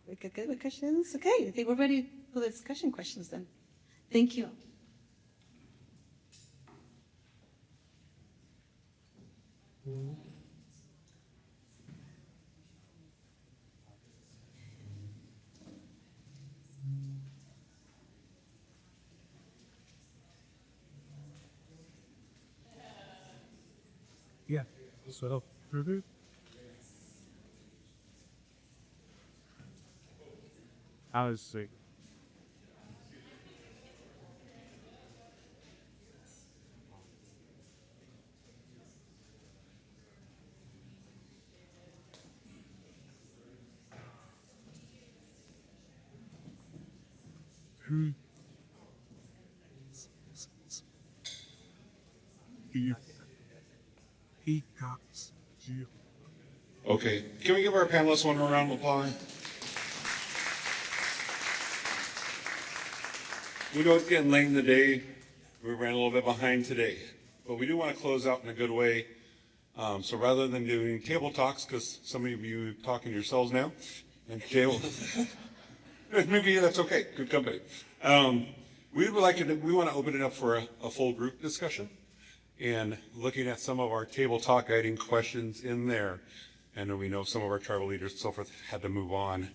We good with questions? Okay, I think we're ready for the discussion questions then. Thank you. Yeah, so I see. Okay, can we give our panelists one more round of applause? We know it's getting late in the day. We ran a little bit behind today, but we do want to close out in a good way. So rather than doing table talks, because some of you are talking yourselves now, and table, maybe that's okay, good company. We want to open it up for a full group discussion, and looking at some of our table talk guiding questions in there. And we know some of our tribal leaders and so forth had to move on.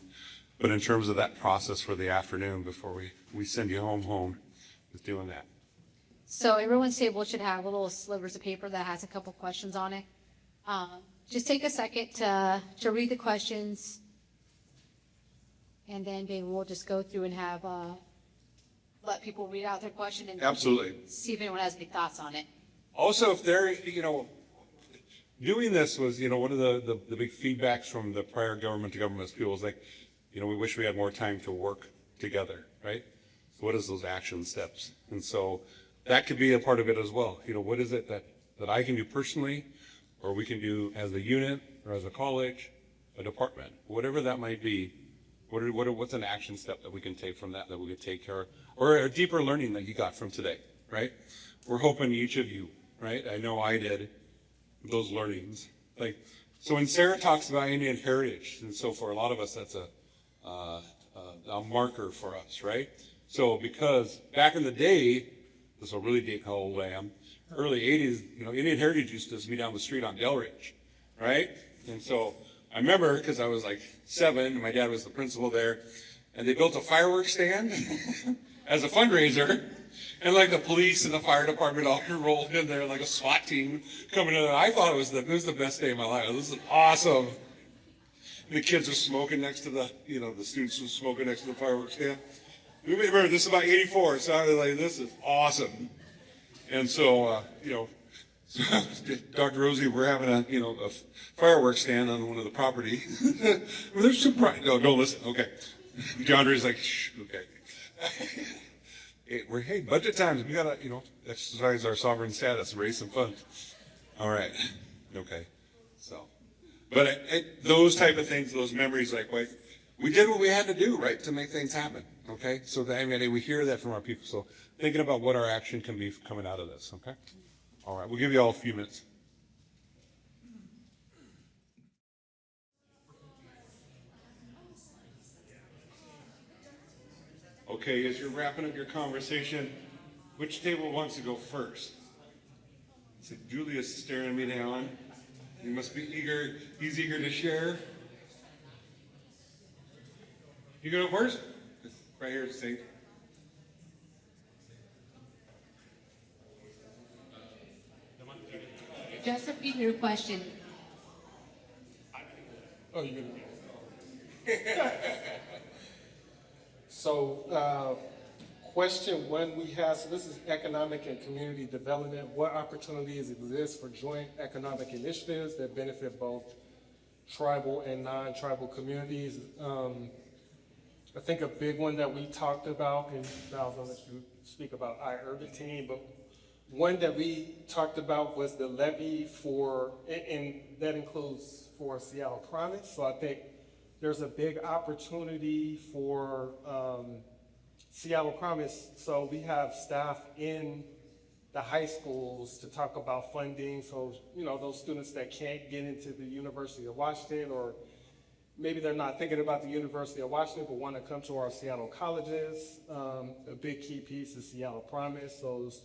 But in terms of that process for the afternoon before we send you home, is doing that. So everyone's table should have little slivers of paper that has a couple questions on it. Just take a second to read the questions, and then maybe we'll just go through and have let people read out their question and Absolutely. see if anyone has any thoughts on it. Also, if they're, doing this was, one of the big feedbacks from the prior government to government people was like, we wish we had more time to work together, right? So what is those action steps? And so that could be a part of it as well. What is it that I can do personally, or we can do as a unit, or as a college, a department, whatever that might be. What's an action step that we can take from that we could take care of, or a deeper learning that you got from today, right? We're hoping each of you, right? I know I did those learnings. So when Sarah talks about Indian heritage, and so for a lot of us, that's a marker for us, right? So because back in the day, this will really date how old I am, early 80s, Indian heritage used to be down the street on Delridge, right? And so I remember, because I was like 7, and my dad was the principal there, and they built a fireworks stand as a fundraiser, and the police and the fire department all rolled in there like a SWAT team coming in. I thought it was the best day of my life. This is awesome. The kids are smoking next to the students are smoking next to the fireworks stand. Remember, this is about 84, so I was like, this is awesome. And so, Dr. Rosie, we're having a fireworks stand on one of the property. Well, there's some pride. No, don't listen. Okay. DeAndre's like, shh, okay. Hey, budget times. We gotta, exercise our sovereign status, raise some funds. All right. Okay. So, but those type of things, those memories, we did what we had to do, right, to make things happen. Okay. So we hear that from our people. So thinking about what our action can be coming out of this. Okay. All right. We'll give you all a few minutes. Okay, as you're wrapping up your conversation, which table wants to go first? So Julia's staring me down. He must be eager. He's eager to share. You go first? Right here, Steve. Just repeat your question. Oh, you're gonna. So, question one we have, so this is economic and community development. What opportunities exist for joint economic initiatives that benefit both tribal and non-tribal communities? I think a big one that we talked about, and I was gonna let you speak about iUrban Team, but one that we talked about was the levy for, and that includes for Seattle Promise. So I think there's a big opportunity for Seattle Promise. So we have staff in the high schools to talk about funding. So, those students that can't get into the University of Washington, or maybe they're not thinking about the University of Washington, but want to come to our Seattle colleges. A big key piece is Seattle Promise. So those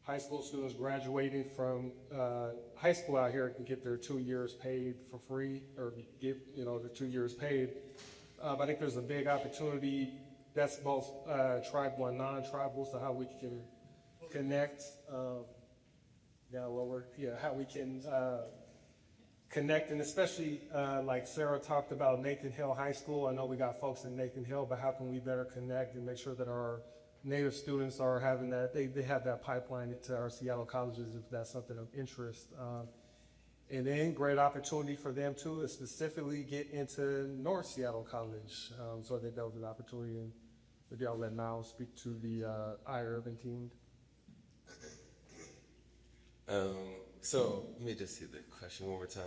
high school students graduating from high school out here can get their 2 years paid for free, or get their 2 years paid. I think there's a big opportunity that's both tribal and non-tribal, so how we can connect, how we can connecting, especially like Sarah talked about Nathan Hill High School. I know we got folks in Nathan Hill, but how can we better connect and make sure that our Native students are having that, they have that pipeline to our Seattle colleges if that's something of interest. And then great opportunity for them too is specifically get into North Seattle College. So I think that was an opportunity, and maybe I'll let Niall speak to the iUrban team. So let me just see the question one more time.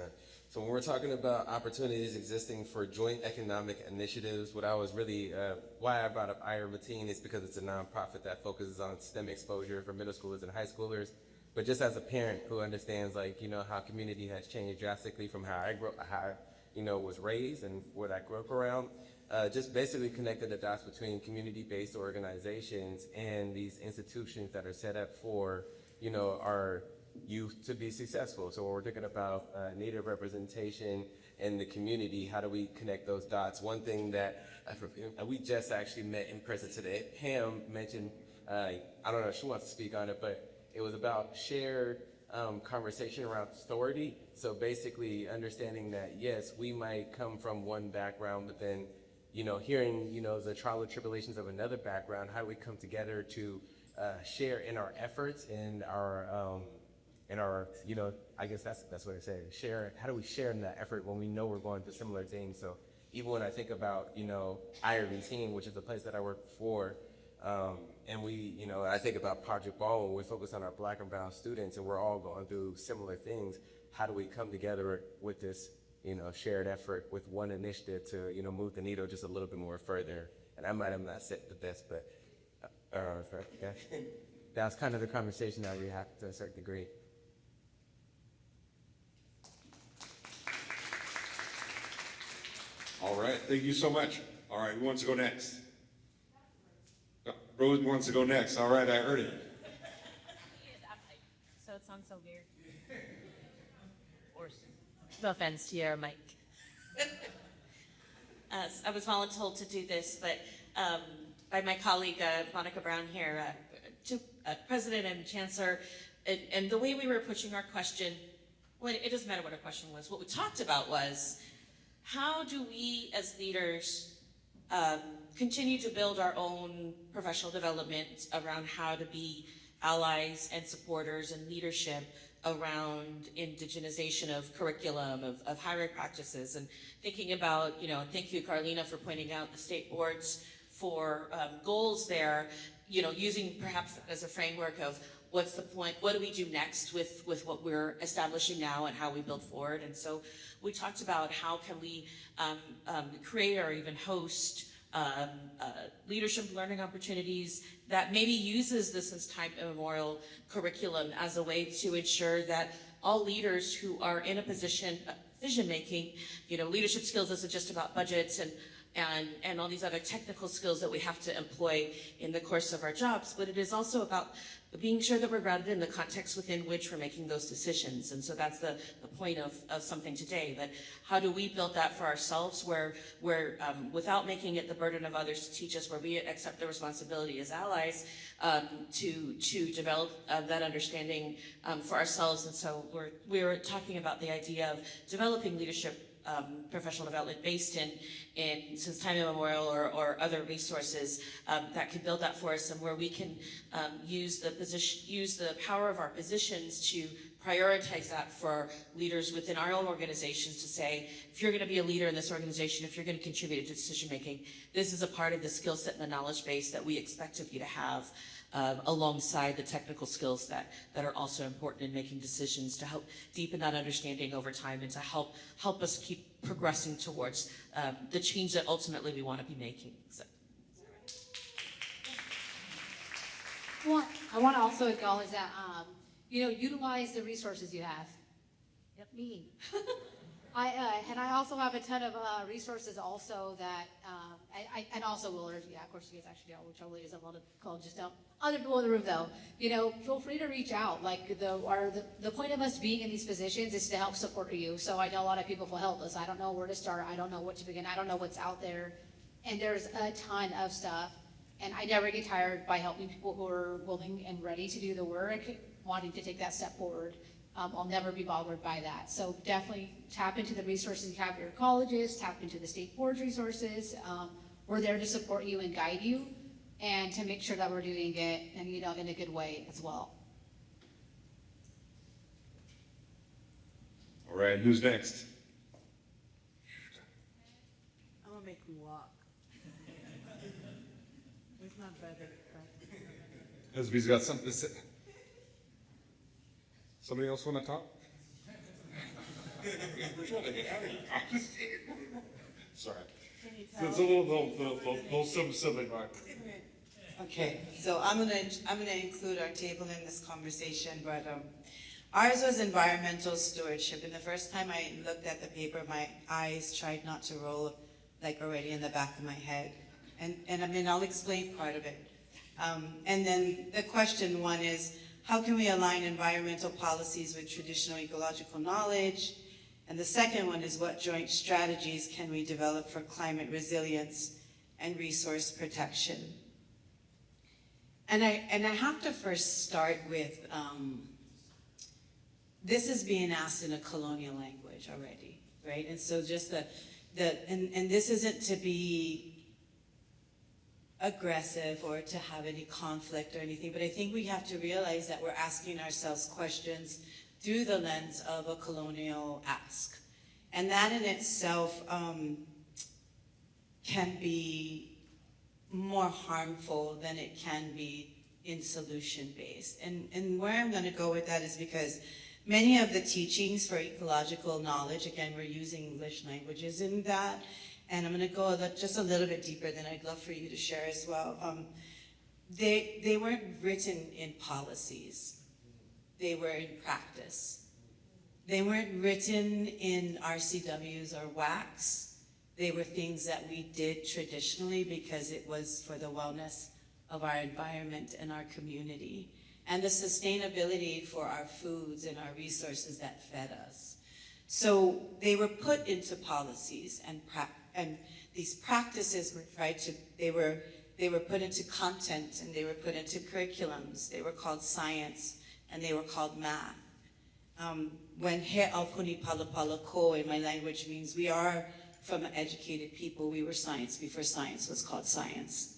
So when we're talking about opportunities existing for joint economic initiatives, what I was really, why I brought up iUrban is because it's a nonprofit that focuses on STEM exposure for middle schoolers and high schoolers. But just as a parent who understands, like, how community has changed drastically from how I was raised and what I grew up around, just basically connected the dots between community-based organizations and these institutions that are set up for, our youth to be successful. So when we're thinking about Native representation in the community, how do we connect those dots? One thing that we just actually met in person today, Pam mentioned, I don't know if she wants to speak on it, but it was about shared conversation around authority. So basically understanding that, yes, we might come from one background, but then, hearing, the trial and tribulations of another background, how do we come together to share in our efforts and our, I guess that's the best way to say it, share, how do we share in that effort when we know we're going through similar things? So even when I think about, iUrban, which is the place that I work for, and we, I think about Project Ball when we focus on our Black and brown students and we're all going through similar things. How do we come together with this, shared effort with one initiative to, move the needle just a little bit more further? And I might have not said the best, but yeah. That's kind of the conversation that we have to a certain degree. All right, thank you so much. All right, who wants to go next? Rose wants to go next. All right, I heard it. So it sounds so weird. Or no offense to your mic. I was voluntold to do this, but by my colleague Monica Brown here, to President and Chancellor, and the way we were approaching our question, well, it doesn't matter what our question was. What we talked about was, how do we as leaders continue to build our own professional development around how to be allies and supporters and leadership around indigenization of curriculum, of hiring practices, and thinking about, thank you, Carlina, for pointing out the state boards for goals there, using perhaps as a framework of what's the point, what do we do next with what we're establishing now and how we build forward. And so we talked about how can we create or even host leadership learning opportunities that maybe uses this as time immemorial curriculum as a way to ensure that all leaders who are in a position of decision-making, leadership skills isn't just about budgets and all these other technical skills that we have to employ in the course of our jobs, but it is also about being sure that we're grounded in the context within which we're making those decisions. And so that's the point of something today, that how do we build that for ourselves where without making it the burden of others to teach us, where we accept the responsibility as allies to develop that understanding for ourselves. And so we were talking about the idea of developing leadership professional development based in since time immemorial or other resources that can build that for us, and where we can use the power of our positions to prioritize that for leaders within our own organizations to say, if you're going to be a leader in this organization, if you're going to contribute to decision making, this is a part of the skill set and the knowledge base that we expect of you to have. Alongside the technical skills that are also important in making decisions, to help deepen that understanding over time and to help us keep progressing towards the change that ultimately we want to be making. So. Well, I want to also acknowledge that, utilize the resources you have. Yep, me. I also have a ton of resources also that, and also Willard, yeah, of course you guys actually don't, which probably isn't a lot of college, just don't. Other people in the room though, feel free to reach out. Like the point of us being in these positions is to help support you. So I know a lot of people feel helpless. I don't know where to start. I don't know what to begin. I don't know what's out there. And there's a ton of stuff. And I never get tired by helping people who are willing and ready to do the work, wanting to take that step forward. I'll never be bothered by that. So definitely tap into the resources you have at your colleges, tap into the state board's resources. We're there to support you and guide you, and to make sure that we're doing it, and in a good way as well. All right, who's next? I'm gonna make him walk. It's not better. Husby's got something to say. Somebody else want to talk? Sorry. It's a little silly, Mark. Okay, so I'm gonna include our table in this conversation, but ours was environmental stewardship, and the first time I looked at the paper, my eyes tried not to roll, like already in the back of my head, and I mean, I'll explain part of it. And then the question one is, how can we align environmental policies with traditional ecological knowledge? And the second one is, what joint strategies can we develop for climate resilience and resource protection? And I have to first start with, this is being asked in a colonial language already, right? And so just and this isn't to be aggressive or to have any conflict or anything, but I think we have to realize that we're asking ourselves questions through the lens of a colonial ask. And that in itself can be more harmful than it can be in solution-based. And where I'm gonna go with that is because many of the teachings for ecological knowledge, again, we're using English languages in that, and I'm gonna go just a little bit deeper than I'd love for you to share as well. They weren't written in policies. They were in practice. They weren't written in RCWs or WACs. They were things that we did traditionally because it was for the wellness of our environment and our community, and the sustainability for our foods and our resources that fed us. So they were put into policies, and these practices were they were put into content, and they were put into curriculums. They were called science, and they were called math. When he alpuni palapala ko in my language means we are from educated people, we were science before science was called science.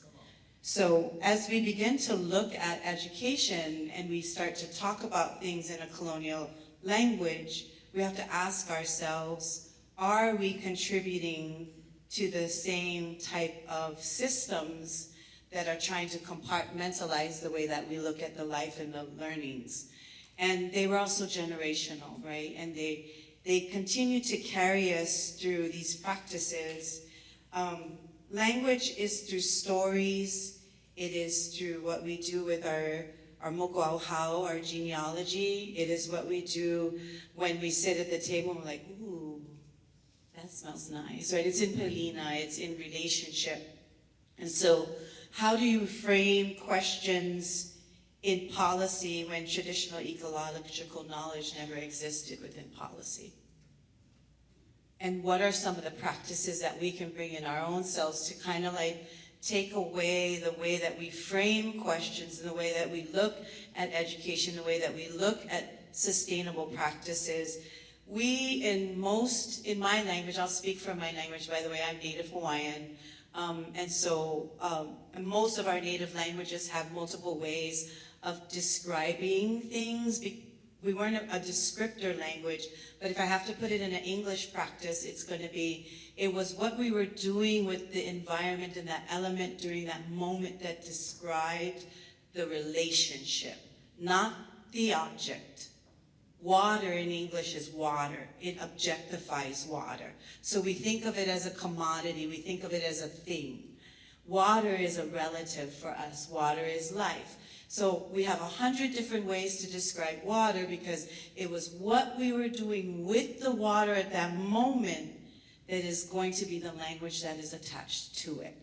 So as we begin to look at education and we start to talk about things in a colonial language, we have to ask ourselves, are we contributing to the same type of systems that are trying to compartmentalize the way that we look at the life and the learnings? And they were also generational, right? And they continue to carry us through these practices. Language is through stories. It is through what we do with our mokoauhau, our genealogy. It is what we do when we sit at the table and we're like, ooh, that smells nice, right? It's in Palina, it's in relationship. And so how do you frame questions in policy when traditional ecological knowledge never existed within policy? And what are some of the practices that we can bring in our own selves to kind of like take away the way that we frame questions and the way that we look at education, the way that we look at sustainable practices? We, in my language, I'll speak from my language, by the way, I'm Native Hawaiian, and so most of our native languages have multiple ways of describing things. We weren't a descriptor language, but if I have to put it in an English practice, it's going to be, it was what we were doing with the environment and that element during that moment that described the relationship, not the object. Water in English is water. It objectifies water. So we think of it as a commodity. We think of it as a thing. Water is a relative for us. Water is life. So we have 100 different ways to describe water because it was what we were doing with the water at that moment that is going to be the language that is attached to it.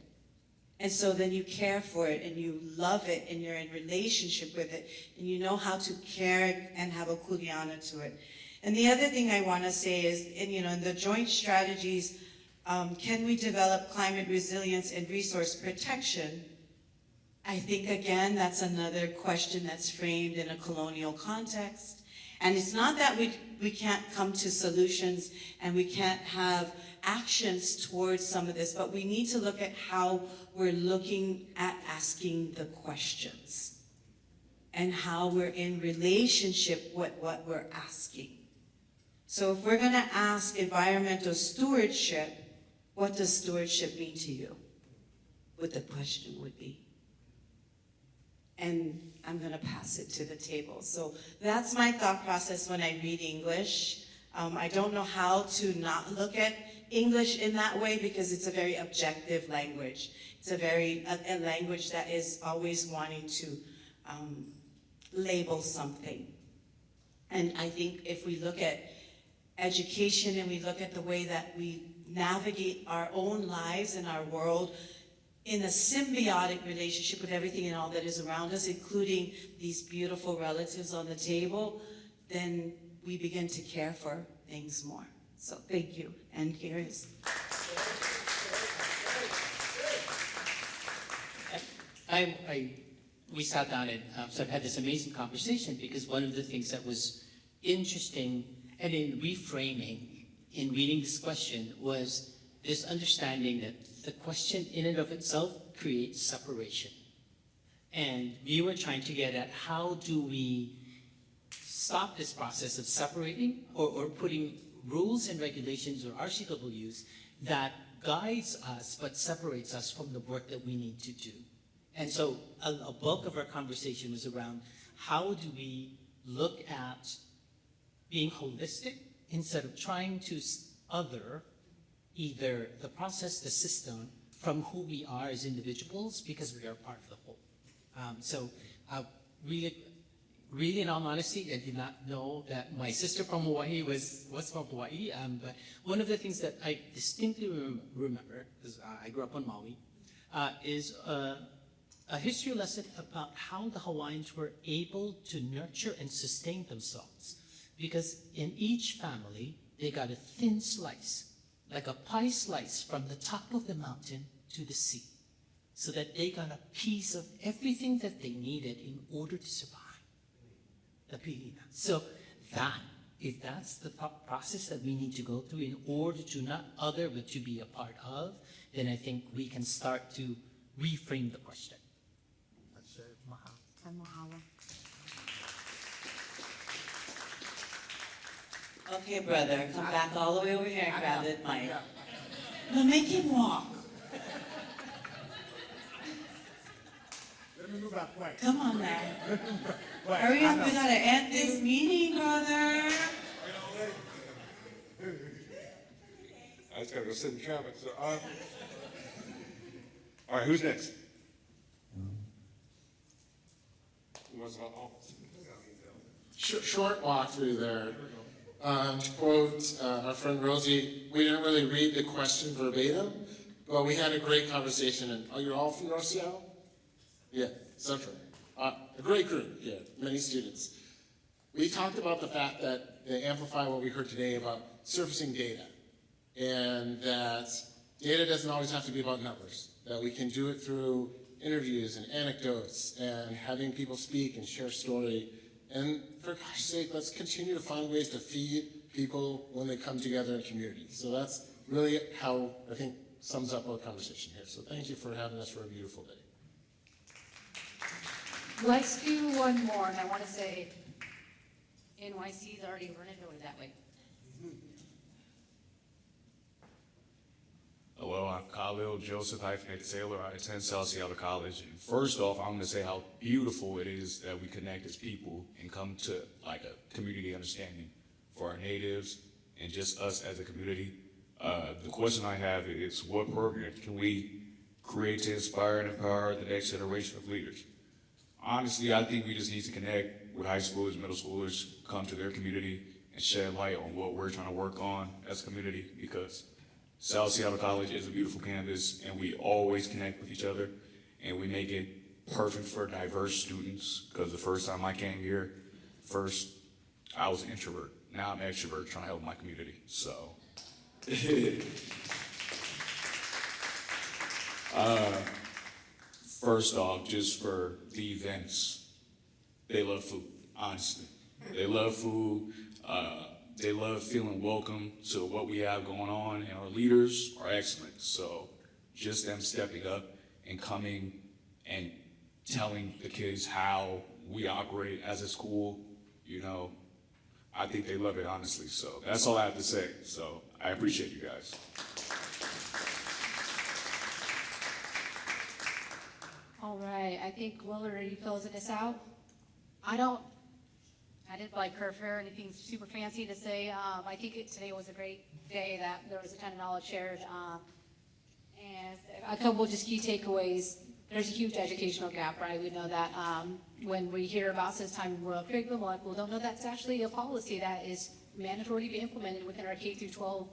And so then you care for it and you love it and you're in relationship with it and you know how to care and have a kuleana to it. And the other thing I want to say is, in the joint strategies, can we develop climate resilience and resource protection? I think, again, that's another question that's framed in a colonial context. And it's not that we can't come to solutions and we can't have actions towards some of this, but we need to look at how we're looking at asking the questions and how we're in relationship with what we're asking. So if we're gonna ask environmental stewardship, what does stewardship mean to you? What the question would be. And I'm gonna pass it to the table. So that's my thought process when I read English. I don't know how to not look at English in that way because it's a very objective language. It's a language that is always wanting to label something. And I think if we look at education and we look at the way that we navigate our own lives and our world in a symbiotic relationship with everything and all that is around us, including these beautiful relatives on the table, then we begin to care for things more. So thank you. And here is. We sat down and sort of had this amazing conversation because one of the things that was interesting and in reframing, in reading this question, was this understanding that the question in and of itself creates separation. And we were trying to get at how do we stop this process of separating or putting rules and regulations or RCWs that guides us but separates us from the work that we need to do. And so a bulk of our conversation was around how do we look at being holistic instead of trying to other either the process, the system, from who we are as individuals because we are part of the whole. Really, in all honesty, I did not know that my sister from Hawaii was from Hawaii. But one of the things that I distinctly remember, because I grew up on Maui, is a history lesson about how the Hawaiians were able to nurture and sustain themselves. Because in each family, they got a thin slice, like a pie slice from the top of the mountain to the sea, so that they got a piece of everything that they needed in order to survive. So if that's the thought process that we need to go through in order to not other but to be a part of, then I think we can start to reframe the question. Okay, brother, come back all the way over here and grab that mic. No, make him walk. Let me move out quick. Come on now. Hurry up, we gotta end this meeting, brother. I just gotta go sit in traffic. So, all right, who's next? Who wants to go? Short walkthrough there. To quote our friend Rosie, we didn't really read the question verbatim, but we had a great conversation. And you're all from North Seattle? Yeah, Central. A great group here, many students. We talked about the fact that they amplify what we heard today about surfacing data, and that data doesn't always have to be about numbers, that we can do it through interviews and anecdotes and having people speak and share story. And for gosh sake, let's continue to find ways to feed people when they come together in community. So that's really how I think sums up our conversation here. So thank you for having us for a beautiful day. Let's do one more, and I want to say NYC's already running over that way. Hello, I'm Khalil Joseph Taylor. I attend South Seattle College. And first off, I'm going to say how beautiful it is that we connect as people and come to like a community understanding for our natives and just us as a community. The question I have is, what programs can we create to inspire and empower the next generation of leaders? Honestly, I think we just need to connect with high schoolers, middle schoolers, come to their community and shed light on what we're trying to work on as a community, because South Seattle College is a beautiful campus and we always connect with each other and we make it perfect for diverse students, because the first time I came here, I was an introvert. Now I'm an extrovert trying to help my community, so. First off, just for the events, they love food, honestly. They love food. They love feeling welcome to what we have going on, and our leaders are excellent. So just them stepping up and coming and telling the kids how we operate as a school, you know, I think they love it, honestly. So that's all I have to say. So I appreciate you guys. All right, I think Willard, are you closing this out? I didn't like curve or anything super fancy to say. I think today was a great day, that there was a ton of knowledge shared. And a couple just key takeaways. There's a huge educational gap, right? We know that when we hear about system and world curriculum, a lot of people don't know that's actually a policy that is mandatory to be implemented within our K through 12,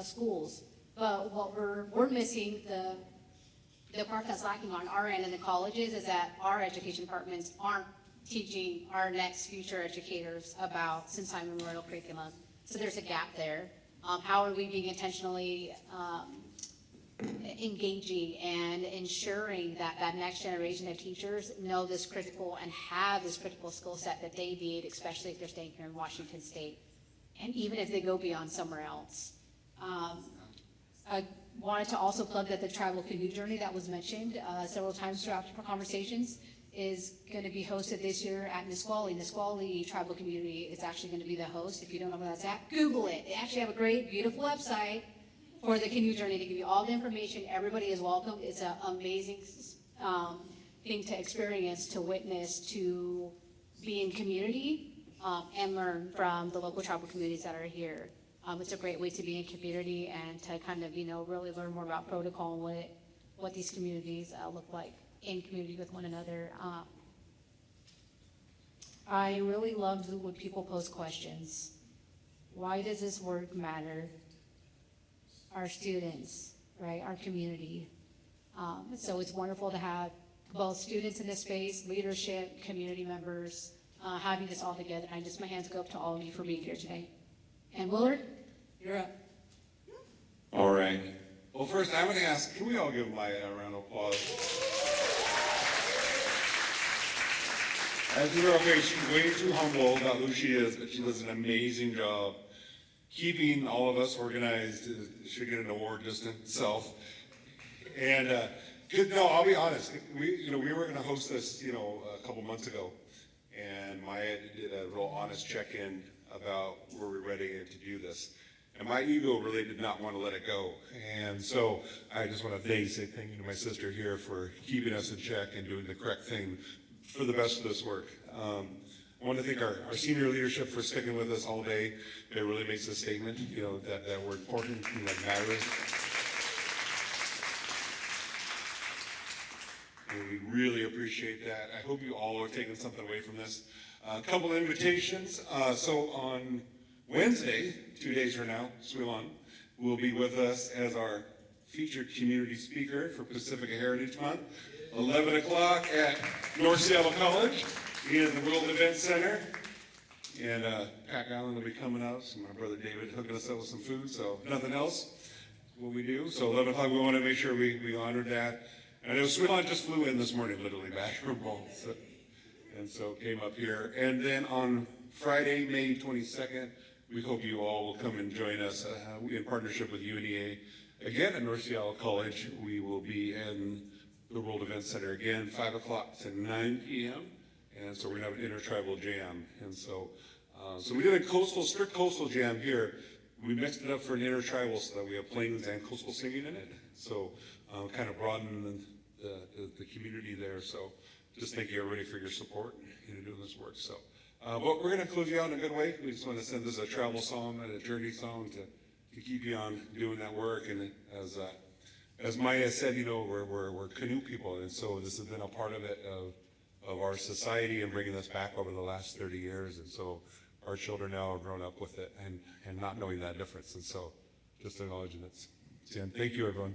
schools. But what we're missing, the part that's lacking on our end in the colleges is that our education departments aren't teaching our next future educators about system and memorial curriculum. So there's a gap there. How are we being intentionally engaging and ensuring that that next generation of teachers know this critical and have this critical skill set that they need, especially if they're staying here in Washington State, and even if they go beyond somewhere else. I wanted to also plug that the tribal canoe journey that was mentioned several times throughout the conversations is going to be hosted this year at Nisqually. Nisqually Tribal Community is actually going to be the host. If you don't know where that's at, Google it. They actually have a great, beautiful website for the canoe journey to give you all the information. Everybody is welcome. It's an amazing thing to experience, to witness, to be in community and learn from the local tribal communities that are here. It's a great way to be in community and to kind of, really learn more about protocol and what these communities look like in community with one another. I really loved when people pose questions. Why does this work matter? Our students, right? Our community. So it's wonderful to have both students in this space, leadership, community members, having this all together. My hands go up to all of you for being here today. And Willard, you're up. All right. Well, first I'm going to ask, can we all give Maya a round of applause? As you know, okay, she's way too humble about who she is, but she does an amazing job keeping all of us organized. Should get an award just in itself. And no, I'll be honest. We were going to host this, a couple months ago, and Maya did a real honest check-in about were we ready to do this. And my ego really did not want to let it go. And so I just want to say thank you to my sister here for keeping us in check and doing the correct thing for the best of this work. I want to thank our senior leadership for sticking with us all day. It really makes a statement, that we're important and that matters. And we really appreciate that. I hope you all are taking something away from this. A couple invitations. So on Wednesday, 2 days from now, Swilon will be with us as our featured community speaker for Pacific Heritage Month. 11 o'clock at North Seattle College in the World Event Center. And Pack Island will be coming out. So my brother David hooking us up with some food. So nothing else, what we do. So 11 o'clock, we want to make sure we honored that. And I know Swilon just flew in this morning, literally back from home. And so came up here. And then on Friday, May 22nd, we hope you all will come and join us in partnership with UNEA. Again, at North Seattle College, we will be in the World Event Center again, 5 o'clock to 9 p.m. And so we're going to have an intertribal jam. And so we did a strict coastal jam here. We mixed it up for an intertribal so that we have Plains and coastal singing in it. So kind of broaden the community there. So just thank you everybody for your support in doing this work. So, but we're going to close you out in a good way. We just want to send this a travel song and a journey song to keep you on doing that work. And as Maya said, we're canoe people, and so this has been a part of it of our society and bringing this back over the last 30 years. And so our children now have grown up with it and not knowing that difference. And so just acknowledging it. So, thank you, everyone.